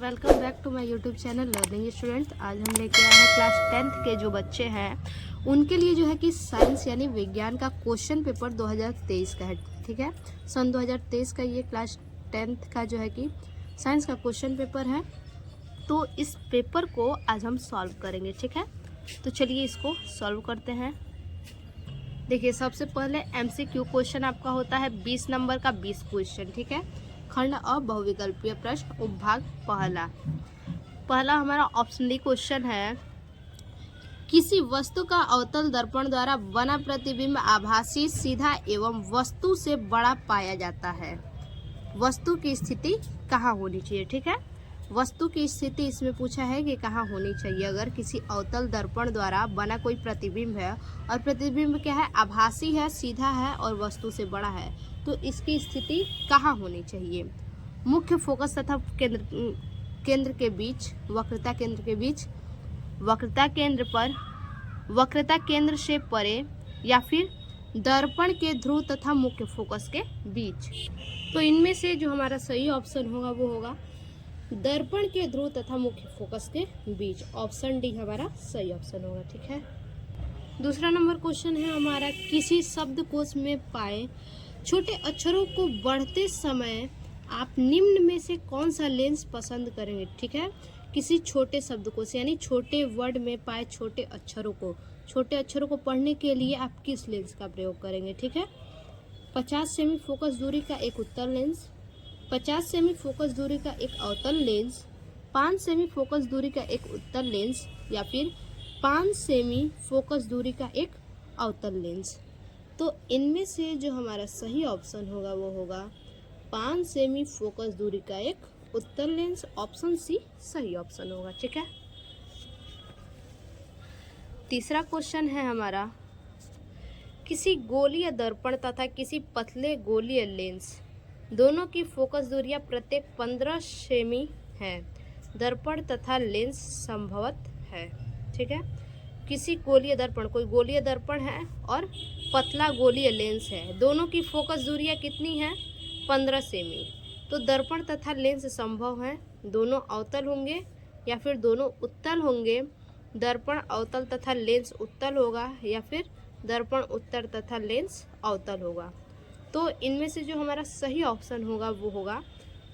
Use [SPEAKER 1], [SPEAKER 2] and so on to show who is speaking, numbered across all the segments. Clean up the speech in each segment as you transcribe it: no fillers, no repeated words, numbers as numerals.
[SPEAKER 1] Welcome back to my YouTube channel learning student. आज हम लेके आए हैं क्लास 10th के जो बच्चे हैं उनके लिए जो है कि साइंस यानी विज्ञान का क्वेश्चन पेपर 2023 का है। ठीक है, सन 2023 का ये क्लास 10th का जो है कि साइंस का क्वेश्चन पेपर है। तो इस पेपर को आज हम सॉल्व करेंगे। ठीक है, तो चलिए इसको सॉल्व करते हैं। देखिए, सबसे पहले MCQ क्वेश्चन आपका होता है 20 नंबर का 20 क्वेश्चन। ठीक है, खंड अ बहुविकल्पीय प्रश्न उपभाग पहला हमारा ऑप्शन डी क्वेश्चन है। किसी वस्तु का अवतल दर्पण द्वारा बना प्रतिबिंब आभासी, सीधा एवं वस्तु से बड़ा पाया जाता है। वस्तु की स्थिति कहाँ होनी चाहिए। ठीक है, वस्तु की स्थिति इसमें पूछा है कि कहाँ होनी चाहिए। अगर किसी अवतल दर्पण द्वारा बना कोई प्रतिबिंब है और प्रतिबिंब क्या है, आभासी है, सीधा है और वस्तु से बड़ा है, तो इसकी स्थिति कहाँ होनी चाहिए। मुख्य फोकस तथा केंद्र के बीच, वक्रता केंद्र के बीच, वक्रता केंद्र पर, वक्रता केंद्र से परे, या फिर दर्पण के ध्रुव तथा मुख्य फोकस के बीच। तो इनमें से जो हमारा सही ऑप्शन होगा वो होगा दर्पण के ध्रुव तथा मुख्य फोकस के बीच। ऑप्शन डी हमारा सही ऑप्शन होगा। ठीक है, दूसरा नंबर क्वेश्चन है हमारा। किसी शब्दकोश में पाए छोटे अक्षरों को बढ़ते समय आप निम्न में से कौन सा लेंस पसंद करेंगे। ठीक है, किसी छोटे शब्दकोश यानी छोटे वर्ड में पाए छोटे अक्षरों को पढ़ने के लिए आप किस लेंस का प्रयोग करेंगे। ठीक है, 50 सेमी फोकस दूरी का एक उत्तल लेंस, 50 सेमी फोकस दूरी का एक अवतल लेंस, 5 सेमी फोकस दूरी का एक उत्तल लेंस, या फिर 5 सेमी फोकस दूरी का एक अवतल लेंस। तो इनमें से जो हमारा सही ऑप्शन होगा वो होगा 5 सेमी फोकस दूरी का एक उत्तल लेंस। ऑप्शन सी सही ऑप्शन होगा। ठीक है, तीसरा क्वेश्चन है हमारा। किसी गोलीय दर्पण तथा किसी पतले गोलीय लेंस दोनों की फोकस दूरियां प्रत्येक 15 सेमी है। दर्पण तथा लेंस संभवत है। ठीक है, किसी गोलीय दर्पण, कोई गोलीय दर्पण है और पतला गोलीय लेंस है, दोनों की फोकस दूरियां कितनी है, 15 सेमी। तो दर्पण तथा लेंस संभव है, दोनों अवतल होंगे या फिर दोनों उत्तल होंगे। दर्पण अवतल तथा लेंस उत्तल होगा, या फिर दर्पण उत्तल तथा लेंस अवतल होगा। तो इनमें से जो हमारा सही ऑप्शन होगा वो होगा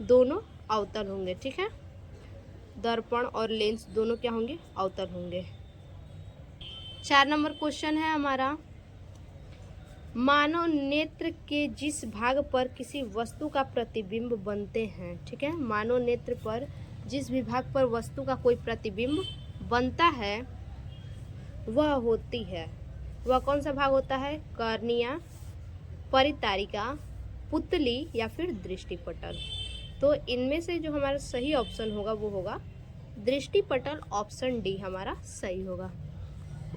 [SPEAKER 1] दोनों अवतल होंगे। ठीक है, दर्पण और लेंस दोनों क्या होंगे, अवतल होंगे। 4 नंबर क्वेश्चन है हमारा। मानव नेत्र के जिस भाग पर किसी वस्तु का प्रतिबिंब बनते हैं। ठीक है, मानव नेत्र पर जिस भी भाग पर वस्तु का कोई प्रतिबिंब बनता है वह होती है, वह कौन सा भाग होता है, कॉर्निया, परितारिका, पुतली या फिर दृष्टिपटल। तो इनमें से जो हमारा सही ऑप्शन होगा वो होगा दृष्टिपटल। ऑप्शन डी हमारा सही होगा।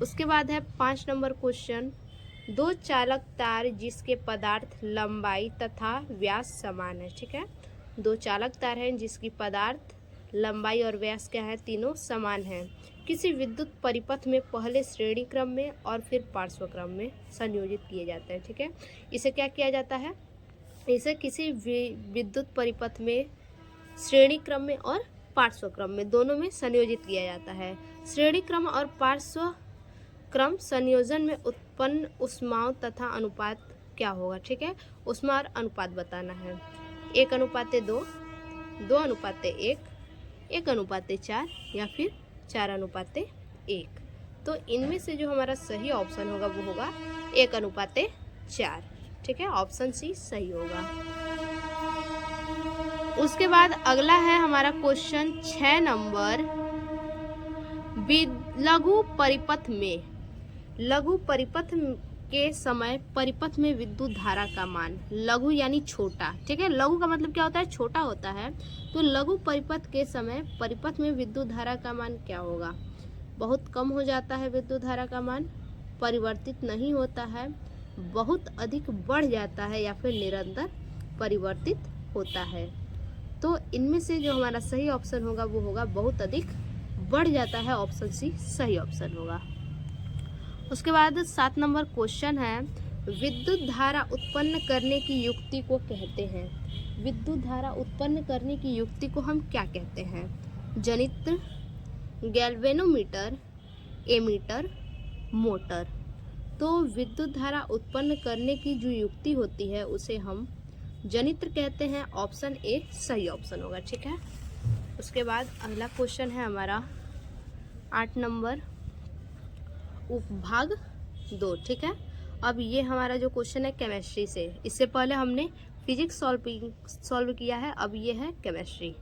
[SPEAKER 1] उसके बाद है 5 नंबर क्वेश्चन। दो चालक तार जिसके पदार्थ लंबाई तथा व्यास समान है। ठीक है, दो चालक तार हैं जिसकी पदार्थ लंबाई और व्यास क्या है, तीनों समान है। किसी विद्युत परिपथ में पहले श्रेणी क्रम में और फिर पार्श्व क्रम में संयोजित किए जाते हैं। ठीक है, इसे क्या किया जाता है, इसे किसी विद्युत परिपथ में श्रेणी क्रम में और पार्श्व क्रम में दोनों में संयोजित किया जाता है। श्रेणी क्रम और पार्श्व क्रम संयोजन में उत्पन्न ऊष्माओं तथा अनुपात क्या होगा। ठीक है, ऊष्मा और अनुपात बताना है। 1:2, 2:1, 1:4 या फिर 4:1। तो इनमें से जो हमारा सही ऑप्शन होगा वो होगा 1:4। ठीक है, ऑप्शन सी सही होगा। उसके बाद अगला है हमारा क्वेश्चन 6 नंबर। लघु परिपथ में, लघु परिपथ के समय परिपथ में विद्युत धारा का मान, लघु यानी छोटा। ठीक है, लघु का मतलब क्या होता है, छोटा होता है। तो लघु परिपथ के समय परिपथ में विद्युत धारा का मान क्या होगा, बहुत कम हो जाता है विद्युत धारा का मान, परिवर्तित नहीं होता है, बहुत अधिक बढ़ जाता है, या फिर निरंतर परिवर्तित होता है। तो इनमें से जो हमारा सही ऑप्शन होगा वो होगा बहुत अधिक बढ़ जाता है। ऑप्शन सी सही ऑप्शन होगा। उसके बाद 7 नंबर क्वेश्चन है। विद्युत धारा उत्पन्न करने की युक्ति को कहते हैं। विद्युत धारा उत्पन्न करने की युक्ति को हम क्या कहते हैं? जनित्र, गैल्वेनोमीटर, एमीटर, मोटर। तो विद्युत धारा उत्पन्न करने की जो युक्ति होती है उसे हम जनित्र कहते हैं। ऑप्शन ए सही ऑप्शन होगा, ठीक है। उसके बाद अगला क्वेश्चन है हमारा 8 नंबर उपभाग 2, ठीक है। अब ये हमारा जो क्वेश्चन है केमिस्ट्री से, इससे पहले हमने फिजिक्स सॉल्व किया है, अब ये है केमिस्ट्री।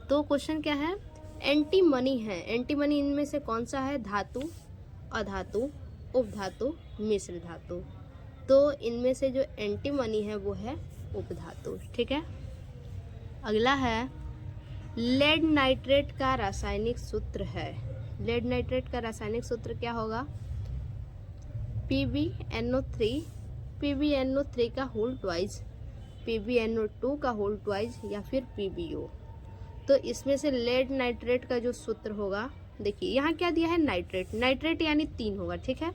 [SPEAKER 1] तो क्वेश्चन क्या है? एंटीमनी है। एंटीमनी इनमें से कौन सा है? धातु, अधातु, उपधातु, मिश्र धातु। तो इनमें से जो एंटीमनी है वो है उपधातु, ठीक है। अगला है लेड नाइट्रेट का रासायनिक सूत्र है। लेड नाइट्रेट का रासायनिक सूत्र क्या होगा? PbNO3, PbNO3 का होल ट्वाइस, PbNO2 का होल ट्वाइस या फिर PbO। तो इसमें से लेड नाइट्रेट का जो सूत्र होगा, देखिए यहाँ क्या दिया है? नाइट्रेट। नाइट्रेट यानी 3 होगा, ठीक है।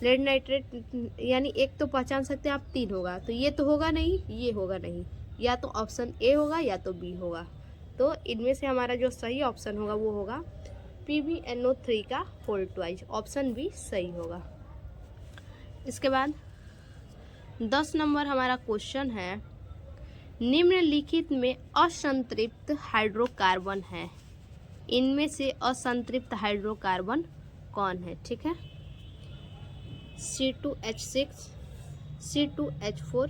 [SPEAKER 1] लेड नाइट्रेट यानी एक तो पहचान सकते हैं आप, 3 होगा। तो ये तो होगा नहीं, ये होगा नहीं, या तो ऑप्शन ए होगा या तो बी होगा। तो इनमें से हमारा जो सही ऑप्शन होगा वो होगा PbNO3 का होल ट्वाइस। ऑप्शन बी सही होगा। इसके बाद 10 नंबर हमारा क्वेश्चन है, निम्नलिखित में असंतृप्त हाइड्रोकार्बन है, इनमें से असंतृप्त हाइड्रोकार्बन कौन है? ठीक है। C2H6, C2H4,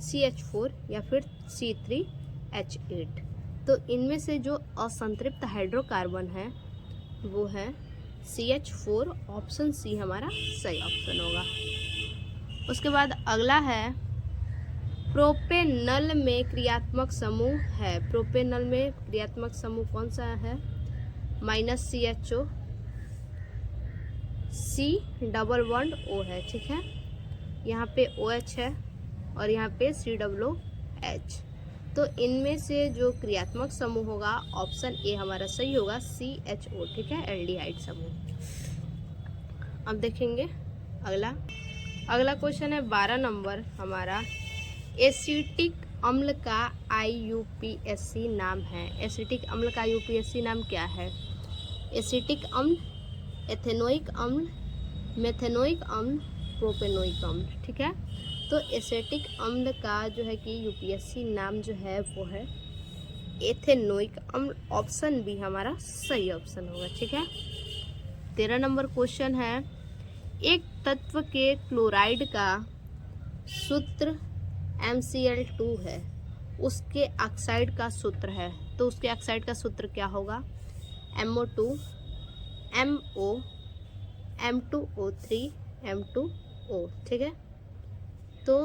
[SPEAKER 1] CH4 या फिर C3H8। तो इनमें से जो असंतृप्त हाइड्रोकार्बन है वो है CH4। ऑप्शन सी हमारा सही ऑप्शन होगा। उसके बाद अगला है प्रोपेनल में क्रियात्मक समूह है। प्रोपेनल में क्रियात्मक समूह कौन सा है? -CHO, C double bond O है, ठीक है। यहाँ पे OH है और यहाँ पे COOH। तो इनमें से जो क्रियात्मक समूह होगा ऑप्शन ए हमारा सही होगा, CHO, ठीक है, एल्डिहाइड समूह। अब देखेंगे अगला क्वेश्चन है 12 नंबर हमारा, एसिटिक अम्ल का IUPAC नाम है। एसिटिक अम्ल का IUPAC नाम क्या है? एसिटिक अम्ल, एथेनोइक अम्ल, मेथेनोइक अम्ल, प्रोपेनोइक अम्ल, ठीक है। तो एसिटिक अम्ल का जो है कि UPSC नाम जो है वो है एथेनोइक अम्ल। ऑप्शन बी हमारा सही ऑप्शन होगा, ठीक है। 13 नंबर क्वेश्चन है, एक तत्व के क्लोराइड का सूत्र MCl2 है, उसके ऑक्साइड का सूत्र है। तो उसके ऑक्साइड का सूत्र क्या होगा? MO2, MO, M2O3, M2O, ठीक है। तो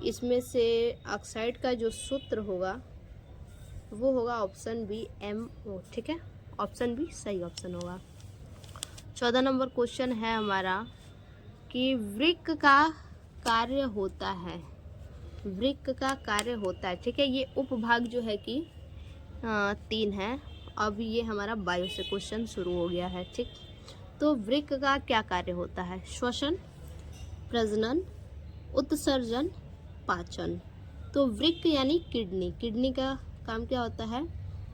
[SPEAKER 1] इसमें से ऑक्साइड का जो सूत्र होगा वो होगा ऑप्शन बी MO, ठीक है। ऑप्शन बी सही ऑप्शन होगा। 14 नंबर क्वेश्चन है हमारा कि वृक्क का कार्य होता है। वृक्क का कार्य होता है, ठीक है। ये उपभाग जो है कि 3 है। अब ये हमारा बायो से क्वेश्चन शुरू हो गया है, ठीक। तो वृक्क का क्या कार्य होता है? श्वसन, प्रजनन, उत्सर्जन, पाचन। तो वृक्क यानी किडनी, किडनी का काम क्या होता है?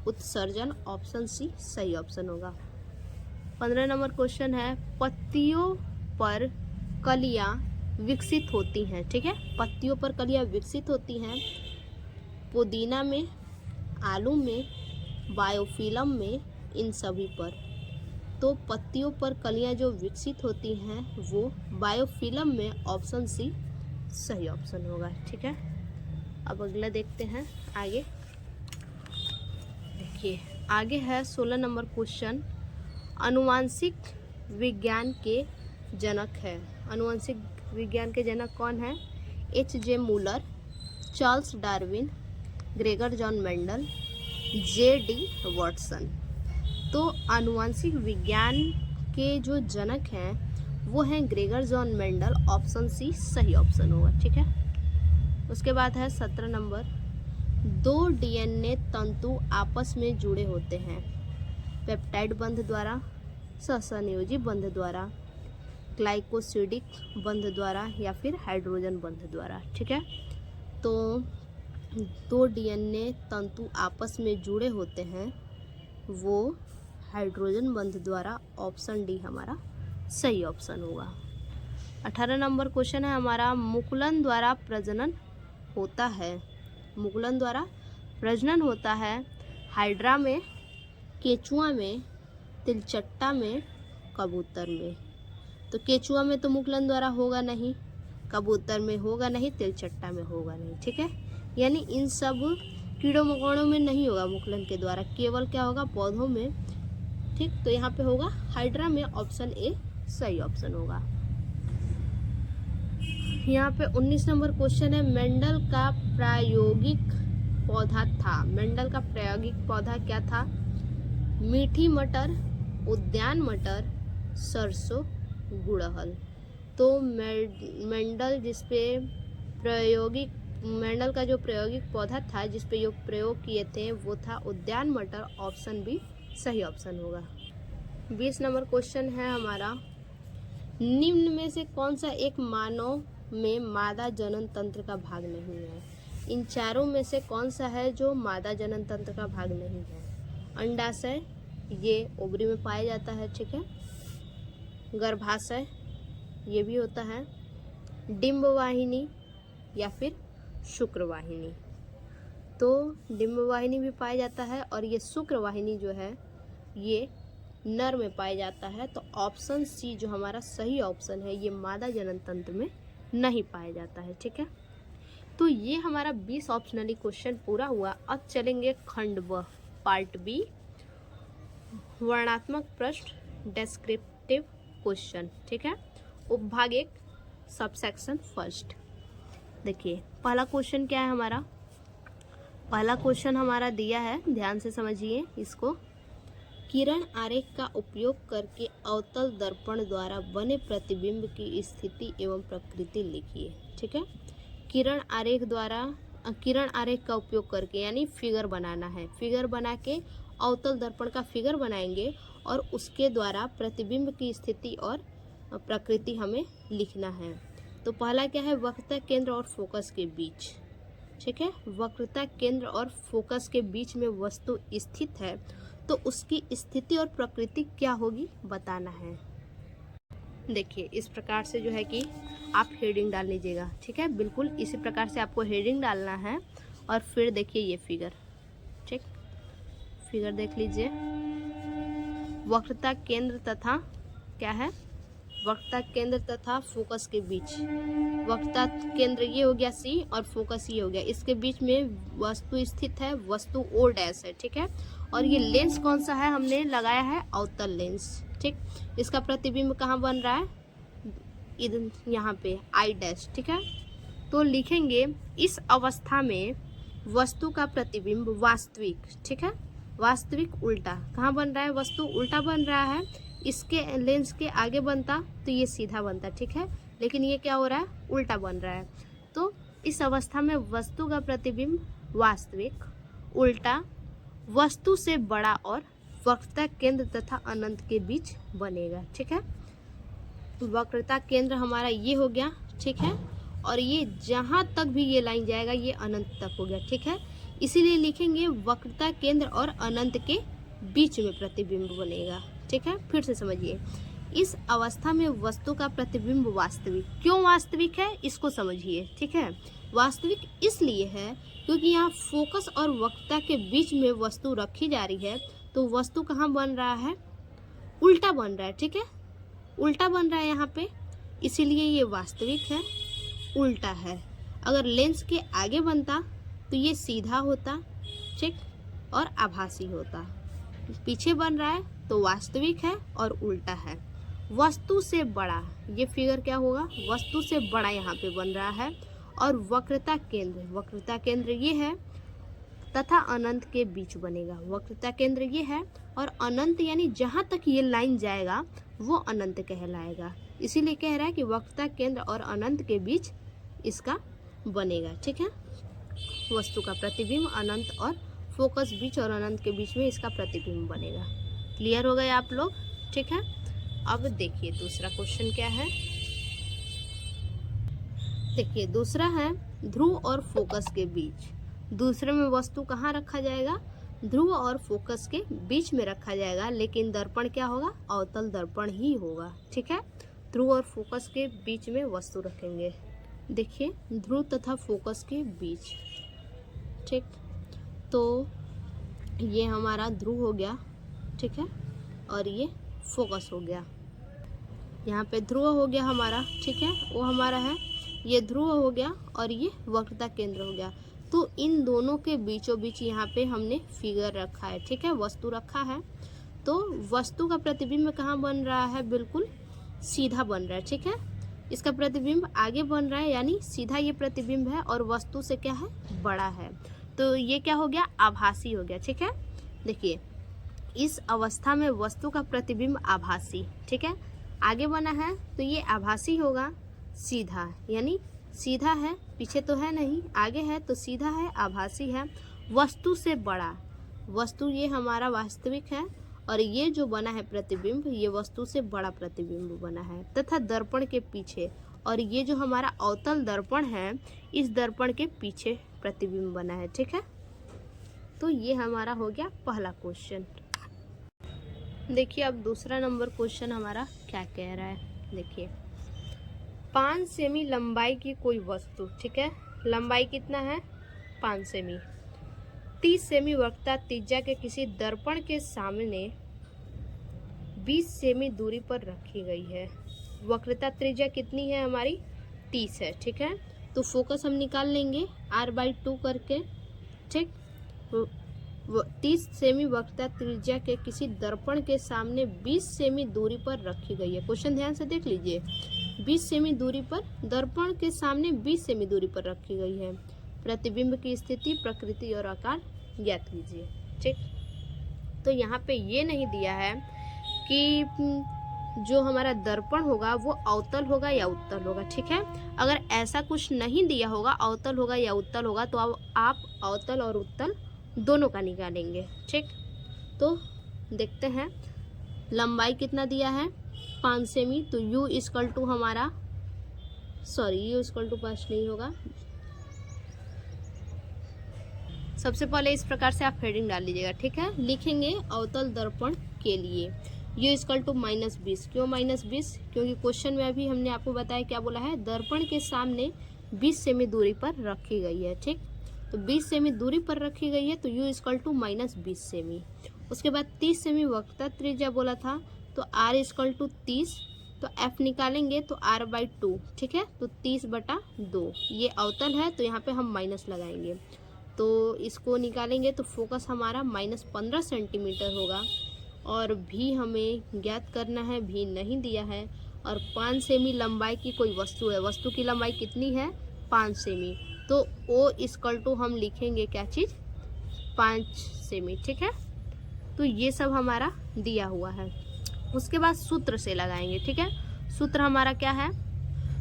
[SPEAKER 1] उत्सर्जन। ऑप्शन सी सही ऑप्शन होगा। 15 नंबर क्वेश्चन है, पत्तियों पर कलियां विकसित होती हैं, ठीक है। पत्तियों पर कलियां विकसित होती हैं पुदीना में, आलू में, बायोफिलम में, इन सभी पर। तो पत्तियों पर कलियां जो विकसित होती हैं वो बायोफिलम में। ऑप्शन सी सही ऑप्शन होगा, ठीक है। अब अगला देखते हैं आगे। देखिए आगे है 16 नंबर क्वेश्चन, आनुवांशिक विज्ञान के जनक है। आनुवांशिक विज्ञान के जनक कौन है? H.J. Muller, Charles Darwin, Gregor John Mendel, J.D. Watson. तो आनुवांशिक विज्ञान के जो जनक हैं वो हैं Gregor John Mendel. Option C सही ऑप्शन होगा, ठीक है। उसके बाद है 17 नंबर, 2 DNA तंतु आपस में जुड़े होते हैं पेप्टाइड बंध द्वारा, सहसंयोजी बंध द्वारा, ग्लाइकोसिडिक बंध द्वारा या फिर हाइड्रोजन बंध द्वारा, ठीक है। तो दो डीएनए तंतु आपस में जुड़े होते हैं वो हाइड्रोजन बंध द्वारा, ऑप्शन डी हमारा सही ऑप्शन होगा। 18 नंबर क्वेश्चन है हमारा, मुकुलन द्वारा प्रजनन होता है। मुकुलन द्वारा प्रजनन होता है हाइड्रा में, केचुआ में, तिलचट्टा में, कबूतर में। तो केचुआ में तो मुकुलन द्वारा होगा नहीं, कबूतर में होगा नहीं, तिलचट्टा में होगा नहीं, ठीक है। यानी इन सब कीड़ों मकोड़ों में नहीं होगा मुकुलन के द्वारा, केवल क्या होगा, पौधों में, ठीक। तो यहाँ पे होगा हाइड्रा में, ऑप्शन ए सही ऑप्शन होगा। यहाँ पे 19 नंबर क्वेश्चन है, मेंडल का प्रायोगिक पौधा था। मेंडल का प्रायोगिक पौधा क्या था? मीठी मटर, उद्यान मटर, सरसों, गुड़हल। तो मेंडल मेंडल का जो प्रायोगिक पौधा था जिस पे योग प्रयोग किए थे वो था उद्यान मटर, ऑप्शन बी सही ऑप्शन होगा। 20 नंबर क्वेश्चन है हमारा, निम्न में से कौन सा एक मानव में मादा जनन तंत्र का भाग नहीं है? इन चारों में से कौन सा है जो मादा जनन तंत्र का भाग नहीं है? अंडाशय, ये ओवरी में पाया जाता है, ठीक है। गर्भाशय, ये भी होता है। डिंबवाहिनी या फिर शुक्रवाहिनी। तो डिंबवाहिनी भी पाया जाता है और ये शुक्रवाहिनी जो है ये नर में पाया जाता है। तो ऑप्शन सी जो हमारा सही ऑप्शन है, ये मादा जनन तंत्र में नहीं पाया जाता है, ठीक है। तो ये हमारा 20 ऑप्शनली क्वेश्चन पूरा हुआ। अब चलेंगे खंड ब, पार्ट बी, वर्णात्मक प्रश्न, डेस्क्रिप्टिव क्वेश्चन, ठीक है। उपभाग 1, सबसेक्शन फर्स्ट। देखिए पहला क्वेश्चन क्या है हमारा, पहला क्वेश्चन हमारा दिया है, ध्यान से समझिए इसको। किरण आरेख का उपयोग करके अवतल दर्पण द्वारा बने प्रतिबिंब की स्थिति एवं प्रकृति लिखिए, ठीक है। किरण आरेख का उपयोग करके यानी फिगर बनाना है, फिगर बना के अवतल दर्पण का फिगर बनाएंगे और उसके द्वारा प्रतिबिंब की स्थिति और प्रकृति हमें लिखना है। तो पहला क्या है, वक्रता केंद्र और फोकस के बीच, ठीक है। वक्रता केंद्र और फोकस के बीच में वस्तु स्थित है तो उसकी स्थिति और प्रकृति क्या होगी बताना है। देखिए इस प्रकार से जो है कि आप हेडिंग डाल लीजिएगा, ठीक है। बिल्कुल इसी प्रकार से आपको हेडिंग डालना है और फिर देखिए ये फिगर, ठीक, फिगर देख लीजिए। वक्रता केंद्र तथा क्या है, वक्रता केंद्र तथा फोकस के बीच, वक्रता केंद्र ये हो गया सी और फोकस ये हो गया, इसके बीच में वस्तु स्थित है, वस्तु ओ डैश है, ठीक है। और ये लेंस कौन सा है, हमने लगाया है अवतल लेंस, ठीक। इसका प्रतिबिंब कहाँ बन रहा है, इधर यहाँ पे आई डैश, ठीक है। तो लिखेंगे इस अवस्था में वस्तु का प्रतिबिंब वास्तविक, ठीक है, वास्तविक उल्टा कहाँ बन रहा है, वस्तु उल्टा बन रहा है, इसके लेंस के आगे बनता तो ये सीधा बनता, ठीक है, लेकिन ये क्या हो रहा है, उल्टा बन रहा है। तो इस अवस्था में वस्तु का प्रतिबिंब वास्तविक, उल्टा, वस्तु से बड़ा और वक्रता केंद्र तथा अनंत के बीच बनेगा, ठीक है। वक्रता केंद्र हमारा ये हो गया, ठीक है, और ये जहाँ तक भी ये लाइन जाएगा ये अनंत तक हो गया, ठीक है। इसीलिए लिखेंगे वक्रता केंद्र और अनंत के बीच में प्रतिबिंब बनेगा, ठीक है। फिर से समझिए, इस अवस्था में वस्तु का प्रतिबिंब वास्तविक, क्यों वास्तविक है इसको समझिए, ठीक है। वास्तविक इसलिए है क्योंकि यहाँ फोकस और वक्रता के बीच में वस्तु रखी जा रही है, तो वस्तु कहाँ बन रहा है, उल्टा बन रहा है, ठीक है, उल्टा बन रहा है यहाँ पे, इसीलिए ये वास्तविक है, उल्टा है। अगर लेंस के आगे बनता तो ये सीधा होता, ठीक, और आभासी होता। पीछे बन रहा है तो वास्तविक है और उल्टा है। वस्तु से बड़ा, ये फिगर क्या होगा, वस्तु से बड़ा यहाँ पे बन रहा है। और वक्रता केंद्र ये है तथा अनंत के बीच बनेगा, वक्रता केंद्र ये है और अनंत यानी जहाँ तक ये लाइन जाएगा वो अनंत कहलाएगा, इसीलिए कह रहा है कि वक्रता केंद्र और अनंत के बीच इसका बनेगा, ठीक है। वस्तु का प्रतिबिंब अनंत और फोकस बीच और अनंत के बीच में इसका प्रतिबिंब बनेगा। क्लियर हो गए आप लोग, ठीक है। अब देखिए दूसरा क्वेश्चन क्या है, देखिए दूसरा है ध्रुव और फोकस के बीच। दूसरे में वस्तु कहाँ रखा जाएगा, ध्रुव और फोकस के बीच में रखा जाएगा, लेकिन दर्पण क्या होगा, अवतल दर्पण ही होगा। ठीक है, ध्रुव और फोकस के बीच में वस्तु रखेंगे। देखिए ध्रुव तथा फोकस के बीच। ठीक, तो ये हमारा ध्रुव हो गया, ठीक है, और ये फोकस हो गया। यहाँ पे ध्रुव हो गया हमारा, ठीक है, वो हमारा है, ये ध्रुव हो गया और ये वक्रता केंद्र हो गया। तो इन दोनों के बीचों बीच यहाँ पे हमने फिगर रखा है, ठीक है, वस्तु रखा है। तो वस्तु का प्रतिबिंब कहाँ बन रहा है, बिल्कुल सीधा बन रहा है। ठीक है, इसका प्रतिबिंब आगे बन रहा है, यानी सीधा ये प्रतिबिंब है और वस्तु से क्या है, बड़ा है। तो ये क्या हो गया, आभासी हो गया। ठीक है, देखिए इस अवस्था में वस्तु का प्रतिबिंब आभासी, ठीक है, आगे बना है तो ये आभासी होगा, सीधा यानी सीधा है, पीछे तो है नहीं, आगे है तो सीधा है, आभासी है, वस्तु से बड़ा। वस्तु ये हमारा वास्तविक है और ये जो बना है प्रतिबिंब, ये वस्तु से बड़ा प्रतिबिंब बना है, तथा दर्पण के पीछे, और ये जो हमारा अवतल दर्पण है, इस दर्पण के पीछे प्रतिबिंब बना है। ठीक है, तो ये हमारा हो गया पहला क्वेश्चन। देखिए अब दूसरा नंबर क्वेश्चन हमारा क्या कह रहा है। देखिए 5 सेमी लंबाई की कोई वस्तु, ठीक है, लंबाई कितना है, 5 सेमी, 30 सेमी वक्रता त्रिज्या के किसी दर्पण के सामने 20 सेमी दूरी पर रखी गई है। वक्रता त्रिज्या कितनी है हमारी, 30 है। ठीक है, तो फोकस हम निकाल लेंगे r/2 करके। ठीक, 30 सेमी वक्रता त्रिज्या के किसी दर्पण के सामने 20 सेमी दूरी पर रखी गई है। क्वेश्चन ध्यान से देख लीजिए, 20 सेमी दूरी पर, दर्पण के सामने 20 सेमी दूरी पर रखी गई है। प्रतिबिंब की स्थिति, प्रकृति और आकार ज्ञात कीजिए। ठीक, तो यहाँ पे ये नहीं दिया है कि जो हमारा दर्पण होगा वो अवतल होगा या उत्तल होगा। ठीक है, अगर ऐसा कुछ नहीं दिया होगा, अवतल होगा या उत्तल होगा, तो अब आप अवतल और उत्तल दोनों का निकालेंगे। ठीक, तो देखते हैं लंबाई कितना दिया है, 5 सेमी, तो u इक्वल टू हमारा, सॉरी u इक्वल टू 5 नहीं होगा, सबसे पहले इस प्रकार से आप हेडिंग डाल लीजिएगा। ठीक है, लिखेंगे अवतल दर्पण के लिए u इक्वल टू -20। क्यों -20, क्योंकि क्वेश्चन में अभी हमने आपको बताया क्या बोला है, दर्पण के सामने 20 सेमी दूरी पर रखी गई है। ठीक, तो 20 सेमी दूरी पर रखी गई है, तो u इक्वल टू -20 सेमी। उसके बाद 30 सेमी वक्रता त्रिज्या बोला था, तो r इक्वल टू 30, तो f निकालेंगे तो r/2। ठीक है, तो 30/2, ये अवतल है तो यहाँ पे हम माइनस लगाएंगे, तो इसको निकालेंगे तो फोकस हमारा -15 सेंटीमीटर होगा। और भी हमें ज्ञात करना है, भी नहीं दिया है। और 5 सेमी लंबाई की कोई वस्तु है, वस्तु की लंबाई कितनी है, 5 सेमी, तो ओ इक्वल टू हम लिखेंगे क्या चीज़, 5 सेमी। ठीक है, तो ये सब हमारा दिया हुआ है। उसके बाद सूत्र से लगाएंगे। ठीक है, सूत्र हमारा क्या है,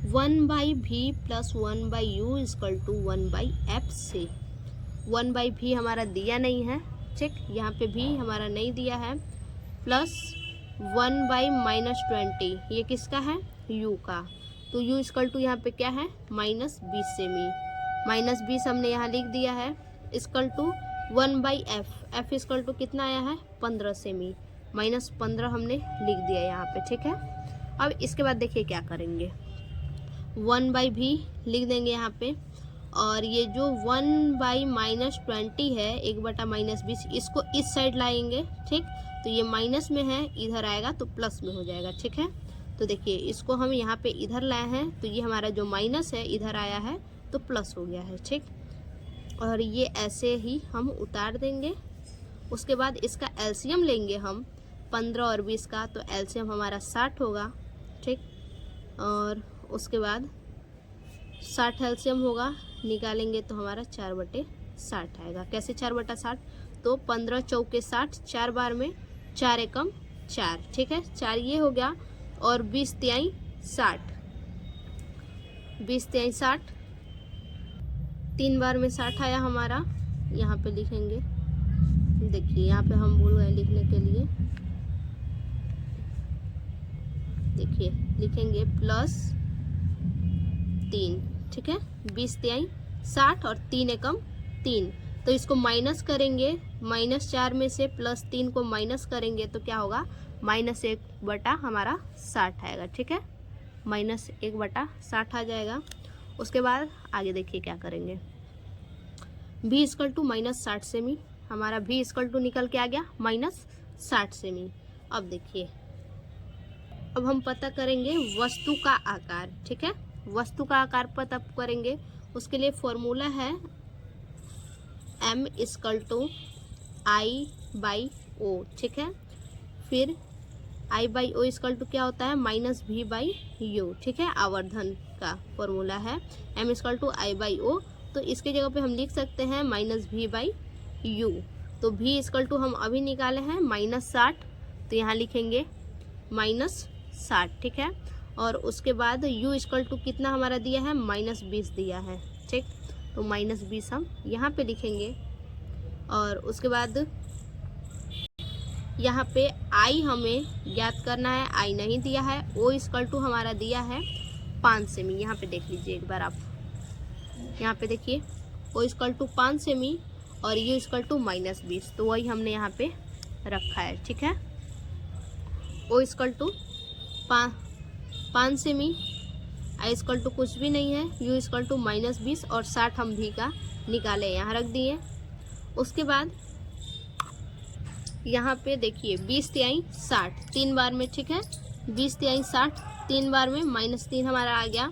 [SPEAKER 1] 1/v + 1/u equal to 1/f से। 1/v हमारा दिया नहीं है, ठीक, यहाँ पे भी हमारा नहीं दिया है, प्लस 1/-20, ये किसका है, u का, तो u इक्वल टू यहाँ पे क्या है, -20 सेमी, -20 हमने यहाँ लिख दिया है, equal to 1/f, f equal to कितना आया है, 15 सेमी, -15 हमने लिख दिया यहाँ पे। ठीक है, अब इसके बाद देखिए क्या करेंगे, 1/v लिख देंगे यहाँ पे, और ये जो 1/-20 है, 1/-20, इसको इस साइड लाएंगे। ठीक, तो ये माइनस में है, इधर आएगा तो प्लस में हो जाएगा। ठीक है, तो देखिए इसको हम यहाँ पे इधर लाए हैं, तो ये हमारा जो माइनस है इधर आया है तो प्लस हो गया है। ठीक, और ये ऐसे ही हम उतार देंगे। उसके बाद इसका एलसीएम लेंगे हम 15 और 20 का, तो एलसीएम हमारा 60 होगा। ठीक, और उसके बाद 60 एलसीएम होगा, निकालेंगे तो हमारा 4/60 आएगा। कैसे 4/60, तो 15 चौके 60, 4 बार में 4 एकम 4। ठीक है, 4 ये हो गया, और 20 तिहाई 60, 20 तिहाई 60, 3 बार में 60 आया हमारा। यहाँ पे लिखेंगे, देखिए यहाँ पे हम भूल गए लिखने के लिए, देखिए लिखेंगे +3। ठीक है, 20 तिहाई 60 और 3 एकम 3, तो इसको माइनस करेंगे, -4 में से +3 को माइनस करेंगे तो क्या होगा, -1/60 हमारा 60 आएगा। ठीक है, -1/60 आ जाएगा। उसके बाद आगे देखिए क्या करेंगे, v = -60 सेमी, हमारा v = निकल के आ गया -60 सेमी। अब देखिए, अब हम पता करेंगे वस्तु का आकार। ठीक है, वस्तु का आकार पता करेंगे, उसके लिए फॉर्मूला है m = I/O। ठीक है, फिर I/O = क्या होता है, -V/U। ठीक है, आवर्धन का फॉर्मूला है m = I/O, तो इसके जगह पे हम लिख सकते हैं -V/U। तो v = हम अभी निकाले हैं -60, तो यहाँ लिखेंगे -60। ठीक है, और उसके बाद u = कितना हमारा दिया है, -20 दिया है। ठीक, तो -20 हम यहाँ पे लिखेंगे। और उसके बाद यहाँ पे I हमें ज्ञात करना है, I नहीं दिया है। O = हमारा दिया है 5 सेमी। यहाँ पे देख लीजिए एक बार आप, यहाँ पे देखिए O = 5 सेमी और U = -20, तो वही हमने यहाँ पे रखा है। ठीक है, O = 5 सेमी, I = कुछ भी नहीं है, U = -20 और 60 हम भी का निकाले, यहाँ रख दिए। उसके बाद यहाँ पे देखिए 20×3 3 बार में। ठीक है, 20×3 3 बार में, -3 हमारा आ गया।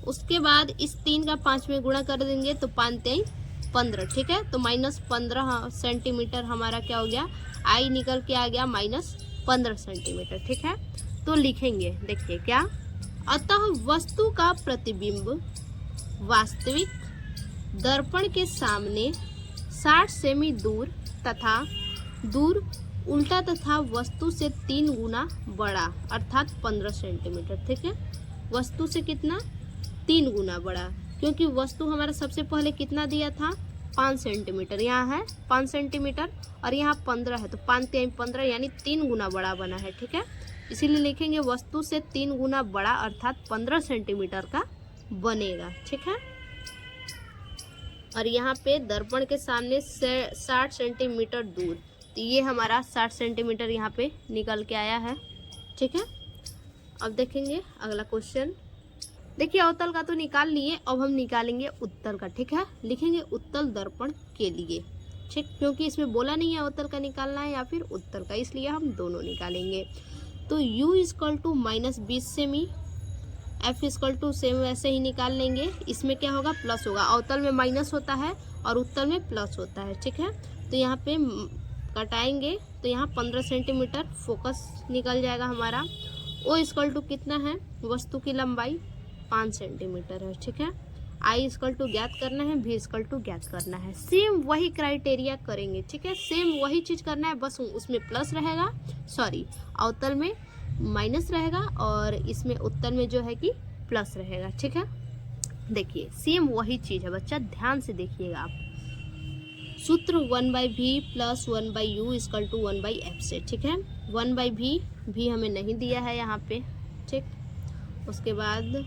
[SPEAKER 1] उसके बाद इस 3 का 5 में गुणा कर देंगे तो 5×3 = 15। ठीक है, तो -15 सेंटीमीटर हमारा क्या हो गया, I निकल के आ गया -15 सेंटीमीटर। ठीक है, तो लिखेंगे, देखिए क्या, अतः वस्तु का प्रतिबिंब वास्तविक दर्पण के सामने 60 सेमी दूर तथा दूर उल्टा तथा वस्तु से 3 गुना बड़ा अर्थात 15 सेंटीमीटर। ठीक है, वस्तु से कितना, 3 गुना बड़ा, क्योंकि वस्तु हमारा सबसे पहले कितना दिया था, 5 सेंटीमीटर, यहाँ है 5 सेंटीमीटर और यहाँ 15 है, तो 5×3 = यानी 3 गुना बड़ा बना है। ठीक है, इसीलिए लिखेंगे वस्तु से 3 गुना बड़ा अर्थात 15 सेंटीमीटर का बनेगा। ठीक है, और यहाँ पे दर्पण के सामने से 60 सेंटीमीटर दूर, तो ये हमारा 60 सेंटीमीटर यहाँ पे निकल के आया है। ठीक है, अब देखेंगे अगला क्वेश्चन। देखिए अवतल का तो निकाल लिए, अब हम निकालेंगे उत्तल का। ठीक है, लिखेंगे उत्तल दर्पण के लिए। ठीक, क्योंकि इसमें बोला नहीं है अवतल का निकालना है या फिर उत्तल का, इसलिए हम दोनों निकालेंगे। तो u = -20 सेमी, F = सेम वैसे ही निकाल लेंगे। इसमें क्या होगा, प्लस होगा, अवतल में माइनस होता है और उत्तल में प्लस होता है। ठीक है, तो यहाँ पे कटाएंगे तो यहाँ 15 सेंटीमीटर फोकस निकल जाएगा हमारा। O = कितना है, वस्तु की लंबाई 5 सेंटीमीटर है। ठीक है, I = ज्ञात करना है, V = ज्ञात करना है। सेम वही क्राइटेरिया करेंगे। ठीक है, सेम वही चीज़ करना है, बस उसमें प्लस रहेगा, सॉरी अवतल में माइनस रहेगा और इसमें उत्तल में जो है कि प्लस रहेगा। ठीक है, देखिए सेम वही चीज़ है बच्चा, ध्यान से देखिएगा आप। सूत्र 1/v + 1/u = 1/f से। ठीक है, 1/v भी हमें नहीं दिया है यहाँ पे। ठीक, उसके बाद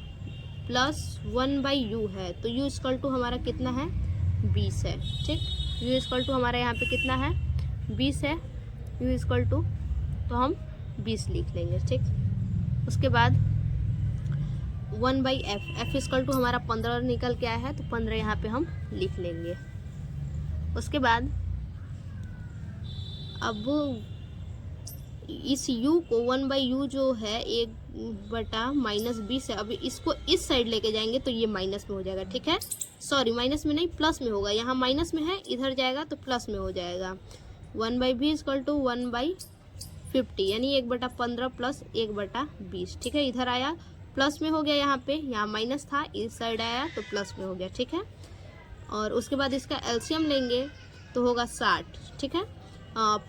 [SPEAKER 1] प्लस 1/u है, तो u = हमारा कितना है, 20 है। ठीक, u = हमारा यहाँ पे कितना है, 20 है। u = तो हम 20 लिख लेंगे। ठीक, उसके बाद 1/f, f = हमारा 15 निकल के आया है, तो 15 यहाँ पे हम लिख लेंगे। उसके बाद अब इस u को 1/u जो है 1/-20 है, अभी इसको इस साइड लेके जाएंगे तो ये माइनस में हो जाएगा। ठीक है, सॉरी माइनस में नहीं, प्लस में होगा, यहाँ माइनस में है, इधर जाएगा तो प्लस में हो जाएगा। 1/v = 1/50 यानी 1/15 + 1/20। ठीक है, इधर आया प्लस में हो गया, यहाँ पे यहाँ माइनस था, इस साइड आया तो प्लस में हो गया। ठीक है, और उसके बाद इसका एलसीएम लेंगे तो होगा 60। ठीक है,